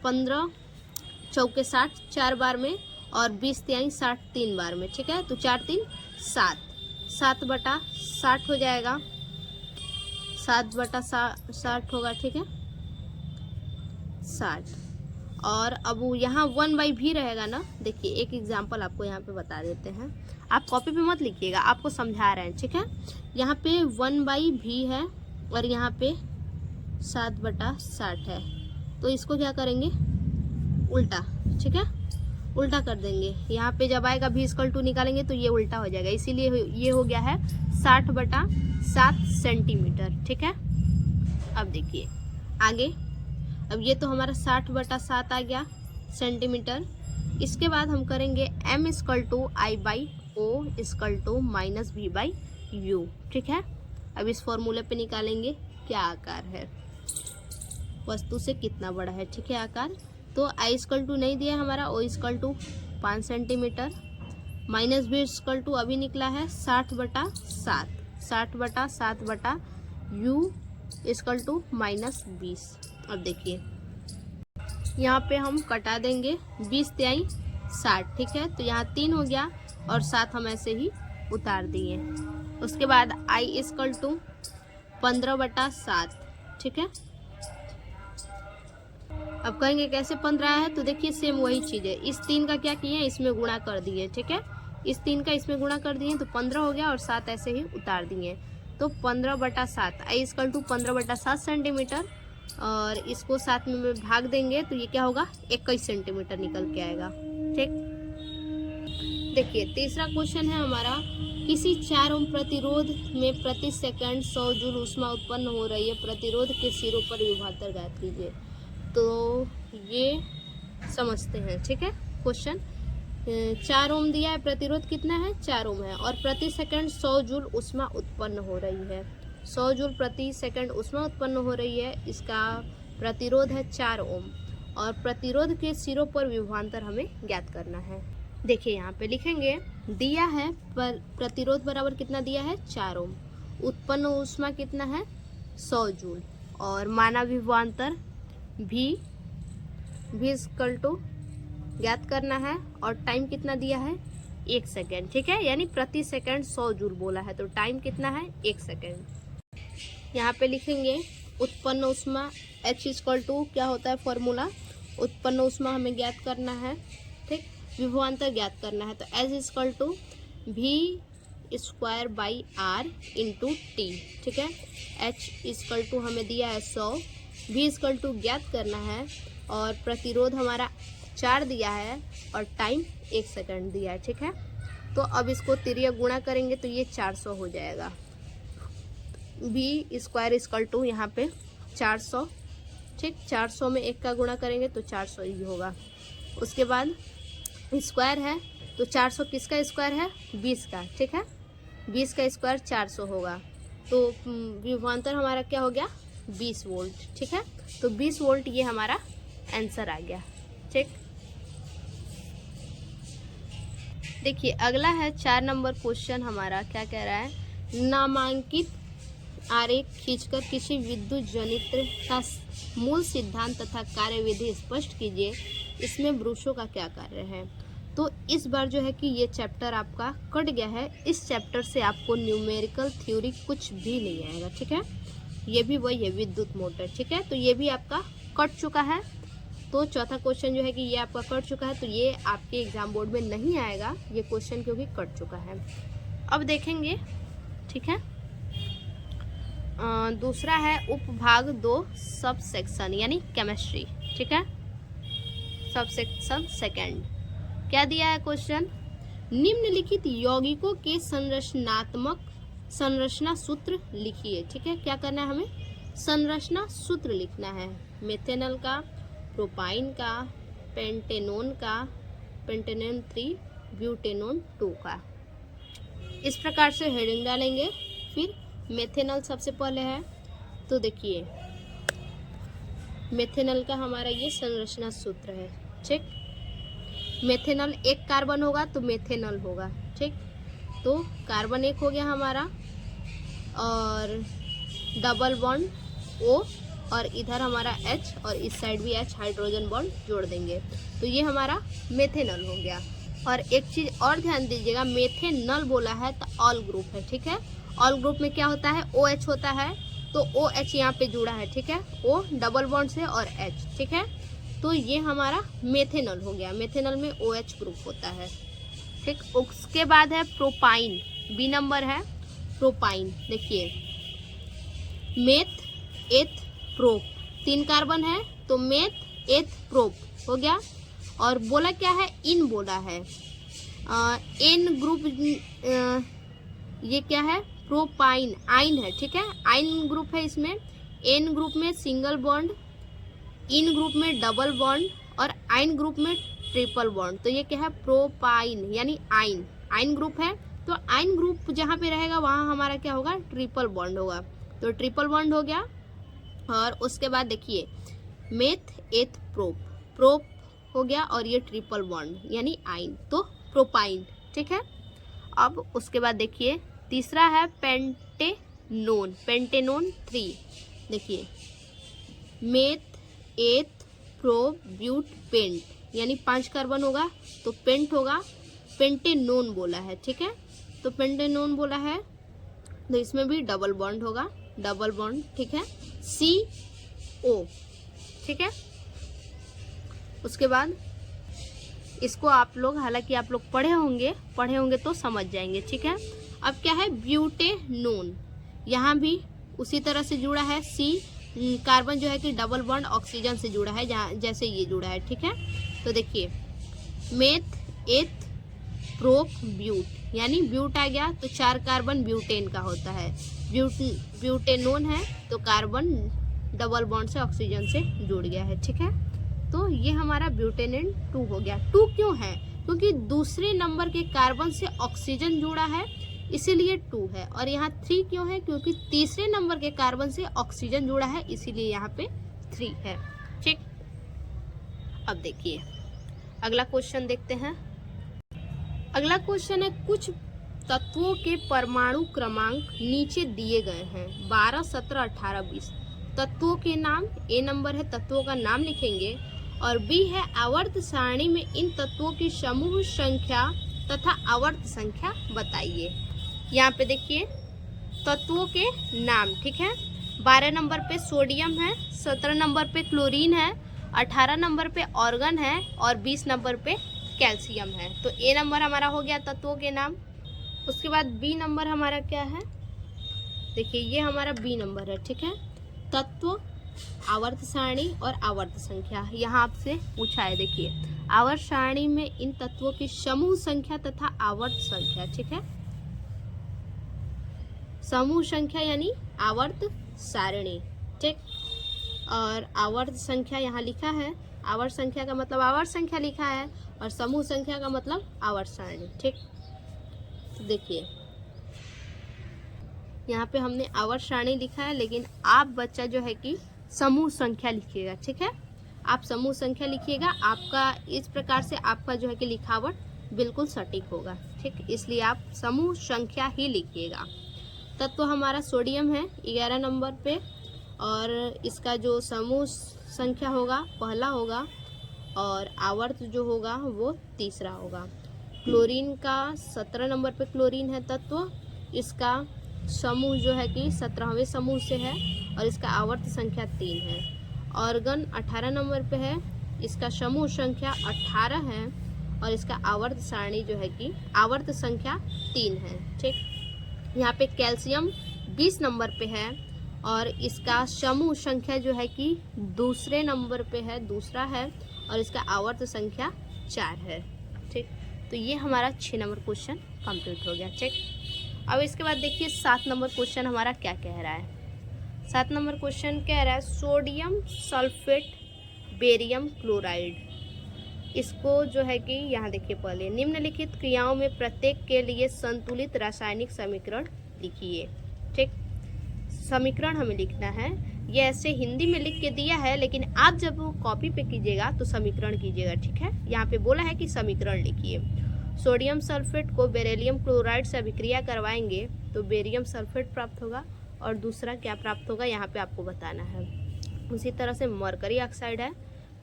[SPEAKER 1] 15 चौके 60 4 बार में और 20×3 3 बार में। ठीक है, तो 4×3 7, 7/60 हो जाएगा, 7/60 होगा। ठीक है, 60। और अब यहाँ 1/v रहेगा ना, देखिए एक एग्जांपल आपको यहाँ पे बता देते हैं, आप कॉपी पे मत लिखिएगा, आपको समझा रहे हैं। ठीक है, यहाँ पे 1/v है और यहाँ पे 7/60 है, तो इसको क्या करेंगे उल्टा, ठीक है, उल्टा कर देंगे। यहाँ पे जब आएगा v= निकालेंगे तो ये उल्टा हो जाएगा, इसीलिए ये हो गया है 60/7 सेंटीमीटर, ठीक है। अब देखिए आगे, अब ये तो हमारा 60/7 आ गया सेंटीमीटर। इसके बाद हम करेंगे m=I/O -v/u, ठीक है। अब इस फॉर्मूले पे निकालेंगे क्या आकार है, वस्तु से कितना बड़ा है, ठीक है आकार। तो I= नहीं दिया हमारा, O= 5 सेंटीमीटर, -v= अभी निकला है 60/7, 60/7/u -20। अब देखिए यहाँ पे हम कटा देंगे, 20 तिहाई 60, ठीक है। तो यहाँ 3 हो गया और 7 हम ऐसे ही उतार दिए। उसके बाद I= 15/7, ठीक है। अब कहेंगे कैसे 15 है, तो देखिए सेम वही चीज़ है, इस 3 का क्या किए, इसमें गुणा कर दिए, ठीक है। इस 3 का इसमें गुणा कर दिए तो 15 हो गया और 7 ऐसे ही उतार दिए। तो 15/7, I= 15/7 सेंटीमीटर, और इसको 7 में भाग देंगे तो ये क्या होगा 21 सेंटीमीटर निकल के आएगा, ठीक। देखिए तीसरा क्वेश्चन है हमारा, किसी 4 ओम प्रतिरोध में प्रति सेकंड 100 जूल ऊष्मा उत्पन्न हो रही है, प्रतिरोध के सिरों पर विभवांतर ज्ञात कीजिए। तो ये समझते हैं, ठीक है। क्वेश्चन 4 ओम दिया है, प्रतिरोध कितना है 4 ओम है, और प्रति सेकंड 100 जूल ऊष्मा उत्पन्न हो रही है, 100 जूल प्रति सेकंड ऊष्मा उत्पन्न हो रही है। इसका प्रतिरोध है 4 ओम, और प्रतिरोध के सिरों पर विभवांतर हमें ज्ञात करना है। देखिए यहाँ पे लिखेंगे, दिया है पर प्रतिरोध बराबर कितना दिया है 4 ओम, उत्पन्न ऊष्मा कितना है 100 जूल, और माना विभवांतर भी ज्ञात करना है, और टाइम कितना दिया है 1 सेकेंड, ठीक है। यानी प्रति सेकंड 100 जूल बोला है तो टाइम कितना है 1 सेकेंड। यहाँ पे लिखेंगे उत्पन्न ऊष्मा H= क्या होता है फॉर्मूला, उत्पन्न ऊष्मा हमें ज्ञात करना है, ठीक। विभवांतर ज्ञात करना है तो H= v²/r × t, ठीक है। H= हमें दिया है 100, v= ज्ञात करना है, और प्रतिरोध हमारा 4 दिया है, और टाइम 1 सेकंड दिया है, ठीक है। तो अब इसको तिर्यक गुणा करेंगे तो ये 400 हो जाएगा। v² यहाँ पे 400, ठीक, 400 में 1 का गुणा करेंगे तो 400 ही होगा। उसके बाद स्क्वायर है तो 400 किसका स्क्वायर है 20 का, ठीक है, 20 का स्क्वायर 400 होगा। तो विभवांतर हमारा क्या हो गया 20 वोल्ट, ठीक है। तो 20 वोल्ट ये हमारा आंसर आ गया, ठीक। देखिए अगला है 4 नंबर क्वेश्चन हमारा, क्या कह रहा है, नामांकित आरेख खींचकर किसी विद्युत जनित्र का मूल सिद्धांत तथा कार्यविधि स्पष्ट कीजिए, इसमें ब्रूशो का क्या कार्य है। तो इस बार जो है कि ये चैप्टर आपका कट गया है, इस चैप्टर से आपको न्यूमेरिकल थ्योरी कुछ भी नहीं आएगा, ठीक है। ये भी वही है विद्युत मोटर, ठीक है, तो ये भी आपका कट चुका है। तो चौथा क्वेश्चन जो है कि ये आपका कट चुका है, तो ये आपके एग्जाम बोर्ड में नहीं आएगा ये क्वेश्चन, क्योंकि कट चुका है। अब देखेंगे, ठीक है। दूसरा है उपभाग 2 सब सेक्शन यानी केमिस्ट्री, ठीक है, सब सेक्शन सेकेंड। क्या दिया है क्वेश्चन, निम्नलिखित यौगिकों के संरचना सूत्र लिखिए, ठीक है। क्या करना है हमें संरचना सूत्र लिखना है, मेथेनॉल का, प्रोपाइन का, पेंटेनोन का, पेंटेनोन 3, ब्यूटेनोन 2 का। इस प्रकार से हेडिंग डालेंगे। फिर मेथेनॉल सबसे पहले है, तो देखिए मेथेनॉल का हमारा ये संरचना सूत्र है, ठीक। मेथेनॉल एक कार्बन होगा तो मेथेनॉल होगा, ठीक। तो कार्बन एक हो गया हमारा, और डबल बॉन्ड O, और इधर हमारा H, और इस साइड भी H, हाइड्रोजन बॉन्ड जोड़ देंगे तो ये हमारा मेथेनॉल हो गया। और एक चीज़ और ध्यान दीजिएगा, मेथेनॉल बोला है तो ऑल ग्रुप है, ठीक है। ऑल ग्रुप में क्या होता है OH होता है, तो OH यहाँ पे जुड़ा है, ठीक है, O डबल बॉन्ड से और H, ठीक है। तो ये हमारा मेथेनॉल हो गया, मेथेनॉल में OH ग्रुप होता है, ठीक। उसके बाद है प्रोपाइन, B नंबर है प्रोपाइन। देखिए मेथ, एथ, प्रोप, 3 कार्बन है तो मेथ एथ प्रोप हो गया। और बोला क्या है, इन बोला है, एन ग्रुप, ये क्या है, प्रोपाइन, आइन है, ठीक है, आइन ग्रुप है इसमें। एन ग्रुप में सिंगल बॉन्ड, इन ग्रुप में डबल बॉन्ड और आइन ग्रुप में ट्रिपल बॉन्ड। तो ये क्या है, प्रोपाइन यानी आइन, आइन ग्रुप है। तो आइन ग्रुप जहाँ पे रहेगा वहाँ हमारा क्या होगा, ट्रिपल बॉन्ड होगा। तो ट्रिपल बॉन्ड हो गया। और उसके बाद देखिए मेथ एथ प्रोप, प्रोप हो गया और ये ट्रिपल बॉन्ड यानी आइन, तो प्रोपाइन, ठीक है। अब उसके बाद देखिए तीसरा है पेंटेनोन, पेंटेनोन 3। देखिए मेथ एथ प्रोप ब्यूट पेंट यानी 5 कार्बन होगा तो पेंट होगा, पेंटेनोन बोला है, ठीक है। तो पेंटेनोन बोला है तो इसमें भी डबल बॉन्ड होगा, डबल बॉन्ड, ठीक है, CO, ठीक है। उसके बाद इसको आप लोग, हालांकि आप लोग पढ़े होंगे तो समझ जाएंगे, ठीक है। अब क्या है, ब्यूटेनोन, यहाँ भी उसी तरह से जुड़ा है, C कार्बन जो है कि डबल बॉन्ड ऑक्सीजन से जुड़ा है, जहाँ जैसे ये जुड़ा है, ठीक है। तो देखिए मेथ एथ प्रोप ब्यूट यानी ब्यूट आ गया तो 4 कार्बन ब्यूटेन का होता है, ब्यूटेनोन है तो कार्बन डबल बॉन्ड से ऑक्सीजन से जुड़ गया है, ठीक है। तो ये हमारा ब्यूटेनेन 2 हो गया। 2 क्यों है, क्योंकि दूसरे नंबर के कार्बन से ऑक्सीजन जुड़ा है इसीलिए 2 है। और यहाँ 3 क्यों है, क्योंकि तीसरे नंबर के कार्बन से ऑक्सीजन जुड़ा है इसीलिए यहाँ पे 3 है, ठीक। अब देखिए अगला क्वेश्चन देखते हैं। अगला क्वेश्चन है, कुछ तत्वों के परमाणु क्रमांक नीचे दिए गए हैं 12, 17, 18, 20। तत्वों के नाम, ए नंबर है तत्वों का नाम लिखेंगे और बी है आवर्त सारणी में इन तत्वों की समूह संख्या तथा आवर्त संख्या बताइए। यहाँ पे देखिए तत्वों के नाम, ठीक है। 12 नंबर पे सोडियम है, 17 नंबर पे क्लोरीन है, 18 नंबर पे ऑर्गन है और 20 नंबर पे कैल्शियम है। तो ए नंबर हमारा हो गया तत्वों के नाम। उसके बाद बी नंबर हमारा क्या है, देखिए ये हमारा बी नंबर है, ठीक है। तत्व, आवर्त सारणी और आवर्त संख्या, यहाँ आपसे पूछा है, देखिए आवर्त सारणी में इन तत्वों की समूह संख्या तथा आवर्त संख्या, ठीक है। समूह संख्या यानी आवर्त सारणी, ठीक। और आवर्त संख्या यहाँ लिखा है, आवर्त संख्या का मतलब आवर्त संख्या लिखा है और समूह संख्या का मतलब आवर्त सारणी, ठीक। तो देखिए यहाँ पे हमने आवर्त सारणी लिखा है, लेकिन आप बच्चा जो है कि समूह संख्या लिखिएगा, ठीक है। आप समूह संख्या लिखिएगा, आपका इस प्रकार से आपका जो है कि लिखावट बिल्कुल सटीक होगा, ठीक। इसलिए आप समूह संख्या ही लिखिएगा। तत्व हमारा सोडियम है 11 नंबर पे और इसका जो समूह संख्या होगा पहला होगा और आवर्त जो होगा वो तीसरा होगा। क्लोरीन का 17 नंबर पे क्लोरीन है तत्व, इसका समूह जो है कि 17वें समूह से है और इसका आवर्त संख्या 3 है। ऑर्गन 18 नंबर पे है, इसका समूह संख्या 18 है और इसका आवर्त सारणी जो है कि आवर्त संख्या 3 है, ठीक। यहाँ पे कैल्शियम 20 नंबर पे है और इसका समूह संख्या जो है कि दूसरे नंबर पे है, दूसरा है और इसका आवर्त संख्या 4 है, ठीक। तो ये हमारा 6 नंबर क्वेश्चन कंप्लीट हो गया, ठीक। अब इसके बाद देखिए 7 नंबर क्वेश्चन हमारा क्या कह रहा है। 7 नंबर क्वेश्चन कह रहा है सोडियम सल्फेट बेरियम क्लोराइड, इसको जो है कि यहाँ देखिए पहले निम्नलिखित क्रियाओं में प्रत्येक के लिए संतुलित रासायनिक समीकरण लिखिए, ठीक। समीकरण हमें लिखना है, ये ऐसे हिंदी में लिख के दिया है लेकिन आप जब वो कॉपी पे कीजिएगा तो समीकरण कीजिएगा, ठीक है। यहाँ पे बोला है कि समीकरण लिखिए। सोडियम सल्फेट को बेरिलियम क्लोराइड से अभिक्रिया करवाएंगे तो बेरियम सल्फेट प्राप्त होगा और दूसरा क्या प्राप्त होगा यहाँ पे आपको बताना है। उसी तरह से मरकरी ऑक्साइड है,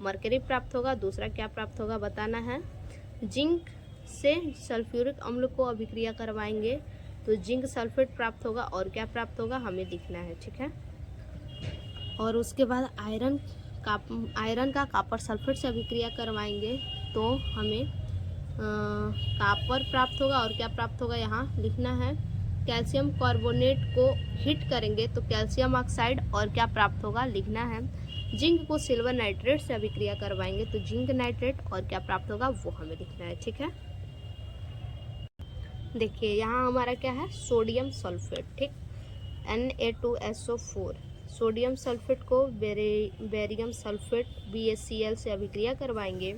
[SPEAKER 1] मरकरी प्राप्त होगा, दूसरा क्या प्राप्त होगा बताना है। जिंक से सल्फ्यूरिक अम्ल को अभिक्रिया करवाएंगे तो जिंक सल्फेट प्राप्त होगा और क्या प्राप्त होगा हमें लिखना है, ठीक है। और उसके बाद आयरन का कॉपर सल्फेट से अभिक्रिया करवाएंगे तो हमें कॉपर प्राप्त होगा और क्या प्राप्त होगा यहाँ लिखना है। कैल्शियम कार्बोनेट को हीट करेंगे तो कैल्शियम ऑक्साइड और क्या प्राप्त होगा लिखना है। जिंक को सिल्वर नाइट्रेट से अभिक्रिया करवाएंगे तो जिंक नाइट्रेट और क्या प्राप्त होगा वो हमें लिखना है। ठीक है, देखिए यहाँ हमारा क्या है, सोडियम सल्फेट। ठीक, Na2SO4, सोडियम सल्फेट को बेरियम सल्फेट BaCl से अभिक्रिया करवाएंगे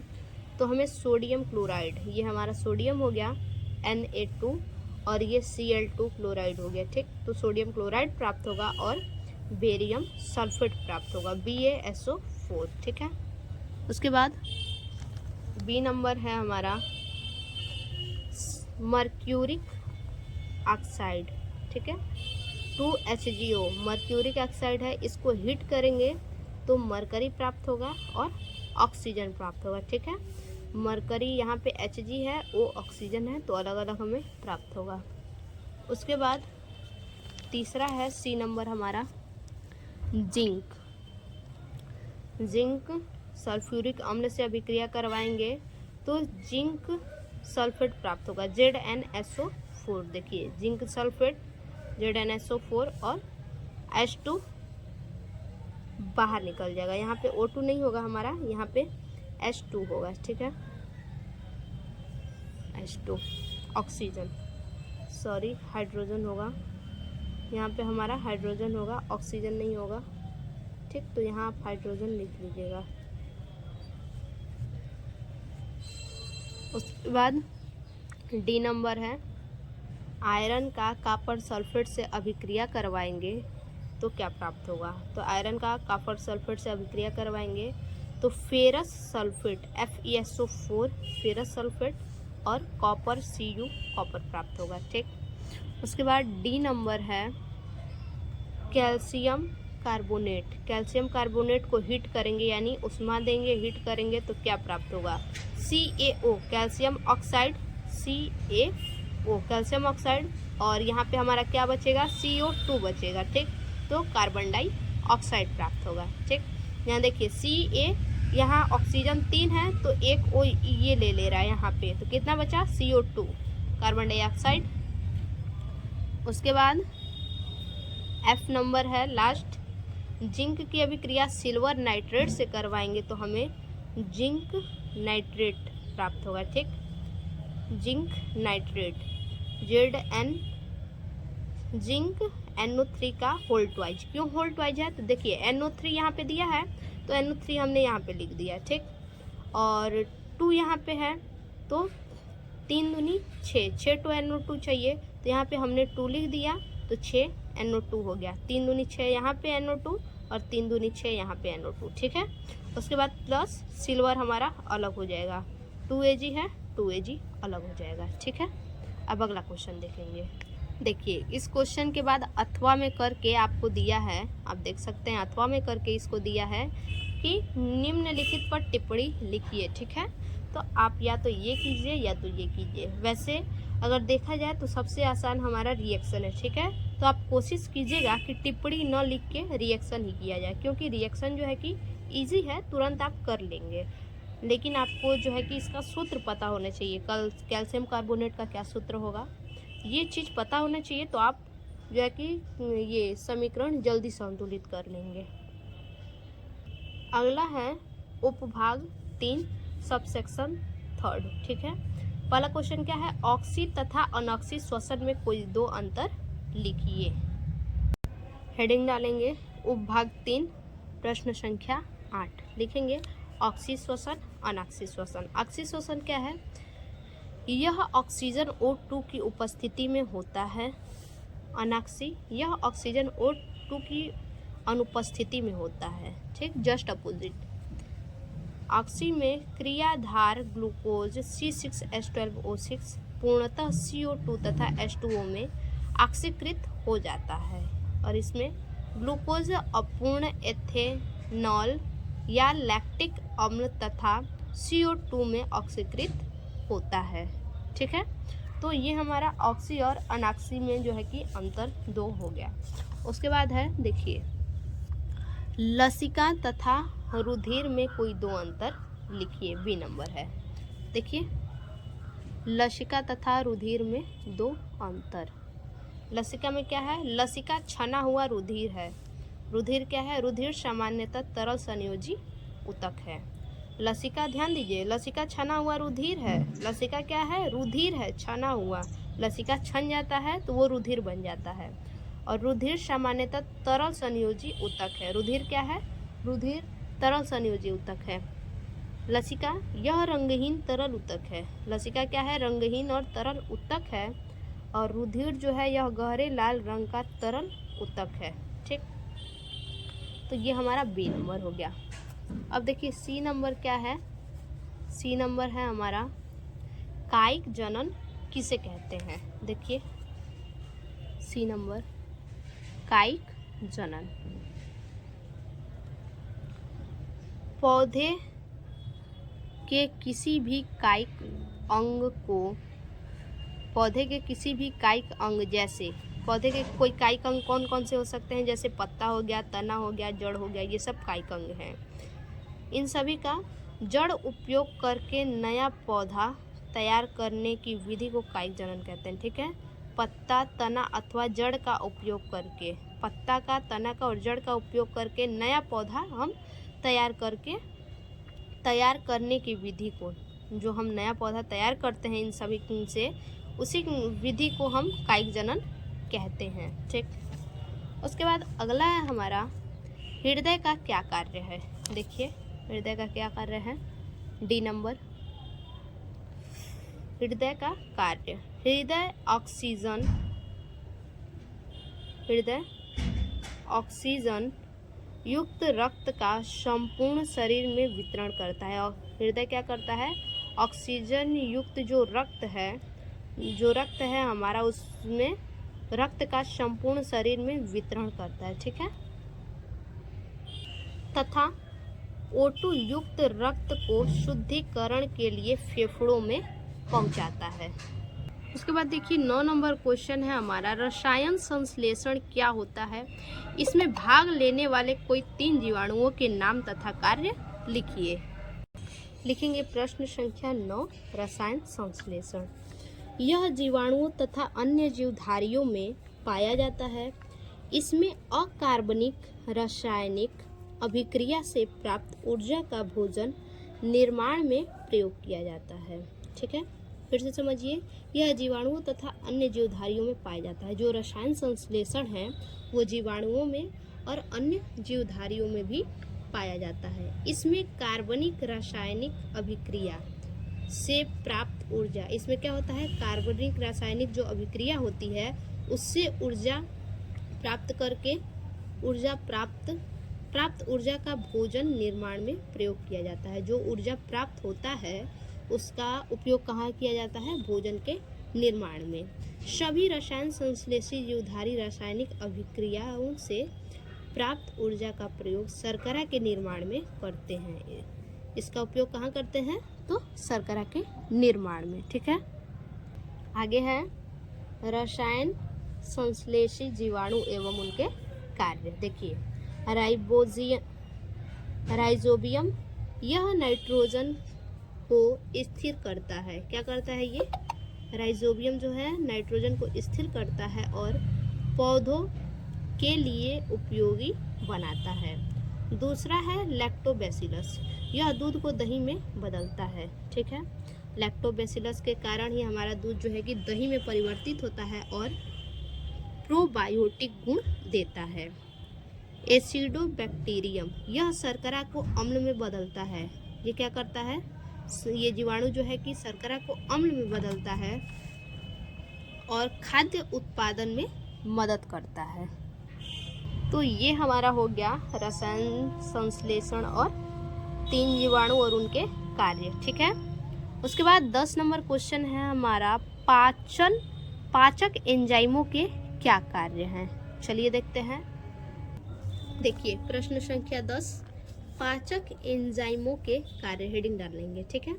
[SPEAKER 1] तो हमें सोडियम क्लोराइड, ये हमारा सोडियम हो गया Na2 और ये Cl2 क्लोराइड हो गया। ठीक, तो सोडियम क्लोराइड प्राप्त होगा और बेरियम सल्फेट प्राप्त होगा BaSO4। ठीक है, उसके बाद बी नंबर है हमारा मर्क्यूरिक ऑक्साइड। ठीक है, 2HgO मर्क्यूरिक ऑक्साइड है, इसको हीट करेंगे तो मरकरी प्राप्त होगा और ऑक्सीजन प्राप्त होगा। ठीक है, मरकरी यहाँ पे Hg है, वो ऑक्सीजन है, तो अलग अलग हमें प्राप्त होगा। उसके बाद तीसरा है सी नंबर हमारा जिंक। जिंक सल्फ्यूरिक अम्ल से अभिक्रिया करवाएंगे तो जिंक सल्फेट प्राप्त होगा ZnSO4। देखिए जिंक सल्फेट ZnSO4 और H2 बाहर निकल जाएगा, यहाँ पे O2 नहीं होगा हमारा, यहाँ पे H2 होगा। ठीक है, H2 ऑक्सीजन, सॉरी हाइड्रोजन होगा, यहाँ पे हमारा हाइड्रोजन होगा, ऑक्सीजन नहीं होगा। ठीक, तो यहाँ आप हाइड्रोजन लिख लीजिएगा। उसके बाद डी नंबर है आयरन का कॉपर सल्फेट से अभिक्रिया करवाएंगे तो क्या प्राप्त होगा। तो आयरन का कॉपर सल्फेट से अभिक्रिया करवाएंगे तो ferrous sulphate FeSO4 ferrous sulphate और कॉपर Cu कॉपर प्राप्त होगा। ठीक, उसके बाद डी नंबर है कैल्शियम कार्बोनेट। कैल्शियम कार्बोनेट को हीट करेंगे यानी उष्मा देंगे, हीट करेंगे तो क्या प्राप्त होगा CaO calcium oxide, CaO calcium oxide, और यहाँ पे हमारा क्या बचेगा CO2 बचेगा। ठीक, तो कार्बन डाइऑक्साइड प्राप्त होगा। ठीक, यहाँ देखिए Ca, यहाँ ऑक्सीजन 3 है तो एक O ये ले रहा है यहाँ पे, तो कितना बचा CO2 कार्बन डाइऑक्साइड। उसके बाद F नंबर है लास्ट, जिंक की अभिक्रिया सिल्वर नाइट्रेट से करवाएंगे तो हमें जिंक नाइट्रेट प्राप्त होगा। ठीक, zinc nitrate Zn, zinc NO3 का होल ट्वाइज। क्यों होल ट्वाइज है, तो देखिए NO3 यहाँ पे दिया है तो NO3 हमने यहाँ पे लिख दिया। ठीक, और 2 यहाँ पे है तो 3 दूनी 6, 6 तो NO2 चाहिए तो यहाँ पे हमने 2 लिख दिया तो 6 NO2 हो गया। 3 दूनी 6 यहाँ पे NO2 और 3 दूनी 6 यहाँ पे NO2। ठीक है, उसके बाद प्लस सिल्वर हमारा अलग हो जाएगा, 2Ag है 2Ag अलग हो जाएगा। ठीक है, अब अगला क्वेश्चन देखेंगे। देखिए इस क्वेश्चन के बाद अथवा में करके आपको दिया है, आप देख सकते हैं अथवा में करके इसको दिया है कि निम्नलिखित पर टिप्पणी लिखिए। ठीक है, तो आप या तो ये कीजिए या तो ये कीजिए। वैसे अगर देखा जाए तो सबसे आसान हमारा रिएक्शन है। ठीक है, तो आप कोशिश कीजिएगा कि टिप्पणी न लिख के रिएक्शन ही किया जाए, क्योंकि रिएक्शन जो है कि इजी है, तुरंत आप कर लेंगे, लेकिन आपको जो है कि इसका सूत्र पता होना चाहिए। कल कैल्शियम कार्बोनेट का क्या सूत्र होगा ये चीज़ पता होना चाहिए, तो आप जो है कि ये समीकरण जल्दी संतुलित कर लेंगे। अगला है उपभाग 3 सबसेक्शन 3। ठीक है, पहला क्वेश्चन क्या है, ऑक्सी तथा अनॉक्सी श्वसन में कोई 2 अंतर लिखिए। हेडिंग डालेंगे उपभाग 3 प्रश्न संख्या 8, लिखेंगे ऑक्सी श्वसन अनॉक्सी श्वसन। ऑक्सी श्वसन क्या है, यह ऑक्सीजन O2 की उपस्थिति में होता है। अनॉक्सी, यह ऑक्सीजन O2 की अनुपस्थिति में होता है। ठीक, जस्ट अपोजिट। ऑक्सी में क्रियाधार ग्लूकोज C6H12O6 पूर्णतः CO2 तथा H2O में ऑक्सीकृत हो जाता है और इसमें ग्लूकोज अपूर्ण एथेनॉल या लैक्टिक अम्ल तथा CO2 में ऑक्सीकृत होता है। ठीक है, तो ये हमारा ऑक्सी और अनॉक्सी में जो है कि अंतर 2 हो गया। उसके बाद है देखिए लसिका तथा रुधिर में कोई 2 अंतर लिखिए। बी नंबर है, देखिए लसिका तथा रुधिर में 2 अंतर। लसिका में क्या है? लसिका छना हुआ रुधिर है। रुधिर क्या है? रुधिर सामान्यतः तरल संयोजी ऊतक है। लसिका, ध्यान दीजिए, लसिका छना हुआ रुधिर है। लसिका क्या है? रुधिर है, छना हुआ। लसिका छन जाता है तो वो रुधिर बन जाता है। और रुधिर सामान्यतः तरल संयोजी ऊतक है। रुधिर क्या है? रुधिर तरल संयोजी ऊतक है। लसिका यह रंगहीन तरल ऊतक है। लसिका क्या है? रंगहीन और तरल ऊतक है। और रुधिर जो है यह गहरे लाल रंग का तरल ऊतक है। ठीक, तो ये हमारा बी नंबर हो गया। अब देखिए सी नंबर क्या है? सी नंबर है हमारा कायिक जनन किसे कहते हैं? देखिए सी नंबर कायिक जनन। पौधे के किसी भी कायिक अंग को, पौधे के किसी भी कायिक अंग, जैसे पौधे के कोई कायिक अंग कौन कौन से हो सकते हैं? जैसे पत्ता हो गया, तना हो गया, जड़ हो गया, ये सब कायिक अंग हैं। इन सभी का जड़ उपयोग करके नया पौधा तैयार करने की विधि को कायिक जनन कहते हैं। ठीक है, पत्ता, तना अथवा जड़ का उपयोग करके, पत्ता का, तना का और जड़ का उपयोग करके नया पौधा हम तैयार करने की विधि को, जो हम नया पौधा तैयार करते हैं इन सभी से, उसी विधि को हम कायिक जनन कहते हैं। ठीक, उसके बाद अगला है हमारा हृदय का क्या कार्य है? देखिए हृदय का क्या कार्य है? डी नंबर, हृदय का कार्य। हृदय ऑक्सीजन युक्त रक्त का संपूर्ण शरीर में वितरण करता है। और हृदय क्या करता है? ऑक्सीजन युक्त जो रक्त है हमारा, उसमें रक्त का संपूर्ण शरीर में वितरण करता है। ठीक है, तथा O2 युक्त रक्त को शुद्धिकरण के लिए फेफड़ों में पहुंचाता है। उसके बाद देखिए 9 नंबर क्वेश्चन है हमारा रसायन संश्लेषण क्या होता है? इसमें भाग लेने वाले कोई 3 जीवाणुओं के नाम तथा कार्य लिखिए। लिखेंगे प्रश्न संख्या 9, रसायन संश्लेषण। यह जीवाणुओं तथा अन्य जीवधारियों में पाया जाता है। इसमें अकार्बनिक रासायनिक अभिक्रिया से प्राप्त ऊर्जा का भोजन निर्माण में प्रयोग किया जाता है। ठीक है, फिर से समझिए, यह जीवाणुओं तथा अन्य जीवधारियों में पाया जाता है। जो रसायन संश्लेषण है वो जीवाणुओं में और अन्य जीवधारियों में भी पाया जाता है। इसमें कार्बनिक रासायनिक अभिक्रिया से प्राप्त ऊर्जा, इसमें क्या होता है? कार्बनिक रासायनिक जो अभिक्रिया होती है उससे ऊर्जा प्राप्त करके प्राप्त ऊर्जा का भोजन निर्माण में प्रयोग किया जाता है। जो ऊर्जा प्राप्त होता है उसका उपयोग कहाँ किया जाता है? भोजन के निर्माण में। सभी रसायन संश्लेषी जीवधारी रासायनिक अभिक्रियाओं से प्राप्त ऊर्जा का प्रयोग शर्करा के निर्माण में करते हैं। इसका उपयोग कहाँ करते हैं? तो शर्करा के निर्माण में। ठीक है, आगे है रसायन संश्लेषी जीवाणु एवं उनके कार्य। देखिए राइजोबियम, यह नाइट्रोजन को स्थिर करता है। क्या करता है ये? राइजोबियम जो है नाइट्रोजन को स्थिर करता है और पौधों के लिए उपयोगी बनाता है। दूसरा है लैक्टोबैसिलस, यह दूध को दही में बदलता है। ठीक है, लैक्टोबैसिलस के कारण ही हमारा दूध जो है कि दही में परिवर्तित होता है और प्रोबायोटिक गुण देता है। एसिडोबैक्टीरियम, यह शर्करा को अम्ल में बदलता है। ये क्या करता है? ये जीवाणु जो है कि शर्करा को अम्ल में बदलता है और खाद्य उत्पादन में मदद करता है। तो ये हमारा हो गया रसायन संश्लेषण और 3 जीवाणु और उनके कार्य। ठीक है, उसके बाद 10 नंबर क्वेश्चन है हमारा पाचक एंजाइमों के क्या कार्य हैं? चलिए देखते हैं। देखिए प्रश्न संख्या 10, पाचक एंजाइमों के कार्य, हेडिंग डाल लेंगे। ठीक है,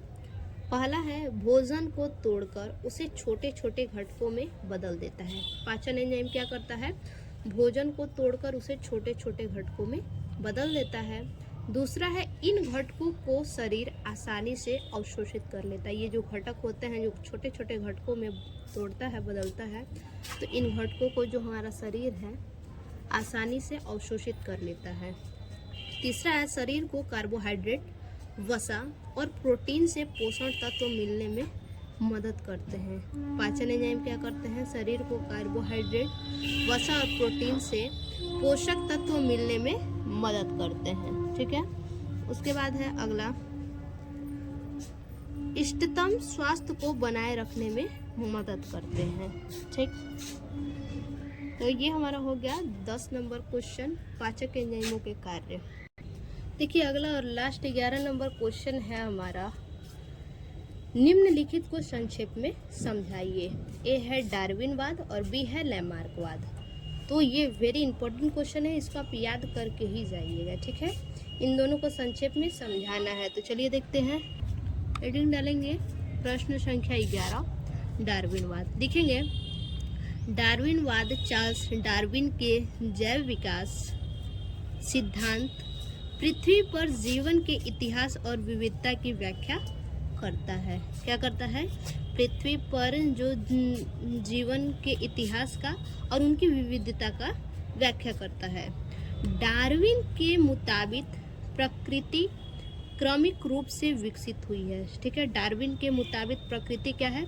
[SPEAKER 1] पहला है भोजन को तोड़कर उसे छोटे छोटे घटकों में बदल देता है। पाचन एंजाइम क्या करता है? भोजन को तोड़कर उसे छोटे छोटे घटकों में बदल देता है। दूसरा है इन घटकों को शरीर आसानी से अवशोषित कर लेता है। ये जो घटक होते हैं जो छोटे छोटे घटकों में तोड़ता है, बदलता है, तो इन घटकों को जो हमारा शरीर है आसानी से अवशोषित कर लेता है। तीसरा है शरीर को कार्बोहाइड्रेट, वसा और प्रोटीन से पोषण तत्व मिलने में मदद करते हैं। पाचन एंजाइम क्या करते हैं? शरीर को कार्बोहाइड्रेट, वसा और प्रोटीन से पोषक तत्व मिलने में मदद करते हैं। ठीक है, उसके बाद है अगला, इष्टतम स्वास्थ्य को बनाए रखने में मदद करते हैं। ठीक, तो ये हमारा हो गया 10 नंबर क्वेश्चन, पाचक एंजाइमों के कार्य। देखिए अगला और लास्ट 11 नंबर क्वेश्चन है हमारा, निम्नलिखित को संक्षेप में समझाइए। ए है डार्विनवाद और बी है लैमार्कवाद। तो ये वेरी इंपॉर्टेंट क्वेश्चन है, इसको आप याद करके ही जाइएगा। ठीक है, इन दोनों को संक्षेप में समझाना है। तो चलिए देखते हैं, हेडिंग डालेंगे प्रश्न संख्या 11, डार्विनवाद। लिखेंगे, डार्विनवाद चार्ल्स डार्विन के जैव विकास सिद्धांत पृथ्वी पर जीवन के इतिहास और विविधता की व्याख्या करता है। क्या करता है? पृथ्वी पर जो जीवन के इतिहास का और उनकी विविधता का व्याख्या करता है। डार्विन के मुताबिक प्रकृति क्रमिक रूप से विकसित हुई है। ठीक है, डार्विन के मुताबिक प्रकृति क्या है?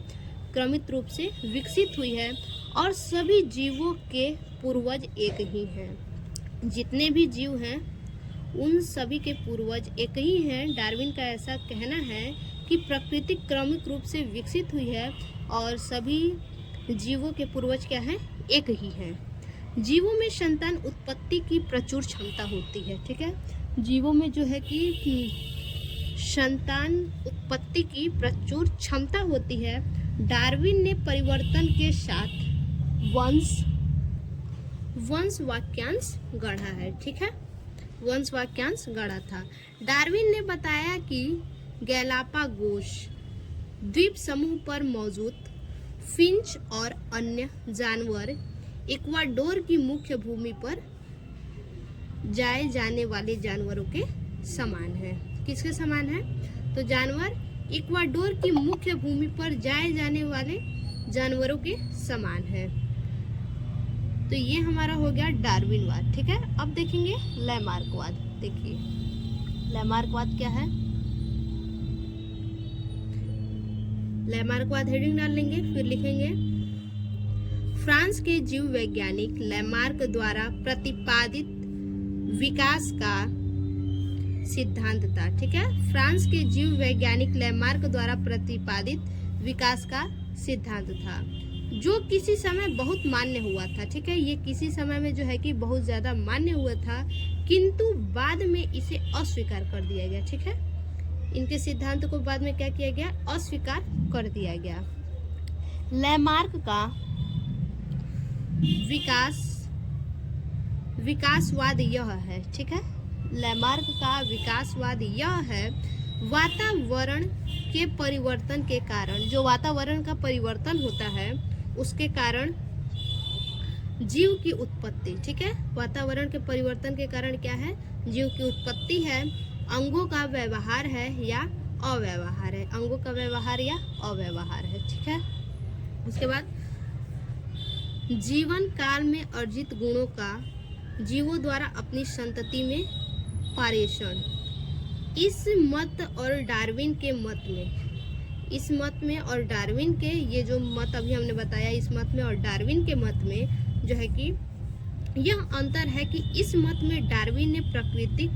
[SPEAKER 1] क्रमिक रूप से विकसित हुई है और सभी जीवों के पूर्वज एक ही हैं। जितने भी जीव हैं उन सभी के पूर्वज एक ही हैं। डार्विन का ऐसा कहना है कि प्रकृति क्रमिक रूप से विकसित हुई है और सभी जीवों के पूर्वज क्या हैं? एक ही हैं। जीवों में संतान उत्पत्ति की प्रचुर क्षमता होती है। ठीक है, जीवों में जो है कि संतान उत्पत्ति की प्रचुर क्षमता होती है। डार्विन ने परिवर्तन के साथ वंश वाक्यांश गढ़ा है। ठीक है, वंश वाक्यांश गढ़ा था। डार्विन ने बताया कि गैलापागोस द्वीप समूह पर मौजूद फिंच और अन्य जानवर इक्वाडोर की मुख्य भूमि पर जाए जाने वाले जानवरों के समान है। किसके समान है? तो जानवर इक्वाडोर की मुख्य भूमि पर जाए जाने वाले जानवरों के समान है। तो ये हमारा हो गया डार्विनवाद। ठीक है, अब देखेंगे लैमार्कवाद। देखिए लैमार्कवाद क्या है? लैमार्कवाद हेडिंग डाल लेंगे, फिर लिखेंगे, फ्रांस के जीव वैज्ञानिक लैमार्क द्वारा प्रतिपादित विकास का सिद्धांत था। ठीक है, फ्रांस के जीव वैज्ञानिक लैमार्क द्वारा प्रतिपादित विकास का सिद्धांत था, जो किसी समय बहुत मान्य हुआ था। ठीक है, ये किसी समय में जो है कि बहुत ज्यादा मान्य हुआ था, किंतु बाद में इसे अस्वीकार कर दिया गया। ठीक है, इनके सिद्धांत को बाद में क्या किया गया? अस्वीकार कर दिया गया। लैमार्क का विकासवाद यह है। ठीक है, लैमार्क का विकासवाद यह है, वातावरण के परिवर्तन के कारण, जो वातावरण का परिवर्तन होता है उसके कारण जीव की उत्पत्ति। ठीक है, वातावरण के परिवर्तन के कारण क्या है? जीव की उत्पत्ति है, अंगों का व्यवहार है या अव्यवहार है, अंगों का व्यवहार या अव्यवहार है। ठीक है, उसके बाद जीवन काल में अर्जित गुणों का जीवों द्वारा अपनी संतति में पारेषण। इस मत और डार्विन के मत में, इस मत में और डार्विन के, ये जो मत अभी हमने बताया, इस मत में और डार्विन के मत में जो है कि यह अंतर है कि इस मत में डार्विन ने प्राकृतिक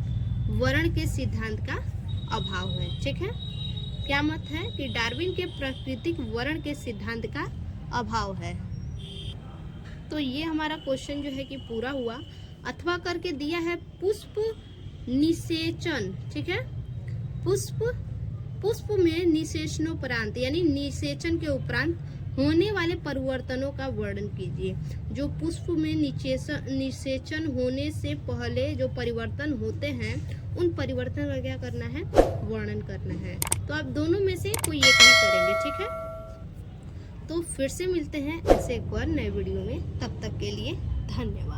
[SPEAKER 1] वर्ण के सिद्धांत का अभाव है। ठीक है, क्या मत है? कि डार्विन के प्राकृतिक वर्ण के सिद्धांत का अभाव है। तो ये हमारा क्वेश्चन जो है कि पूरा हुआ। अथवा करके दिया है पुष्प निषेचन। ठीक है, पुष्प में निषेचनोपरांत यानी निषेचन के उपरांत होने वाले परिवर्तनों का वर्णन कीजिए। जो पुष्प में निषेचन होने से पहले जो परिवर्तन होते हैं उन परिवर्तन का क्या करना है? वर्णन करना है। तो आप दोनों में से कोई एक ही करेंगे। ठीक है, तो फिर से मिलते हैं ऐसे एक और नए वीडियो में। तब तक के लिए धन्यवाद।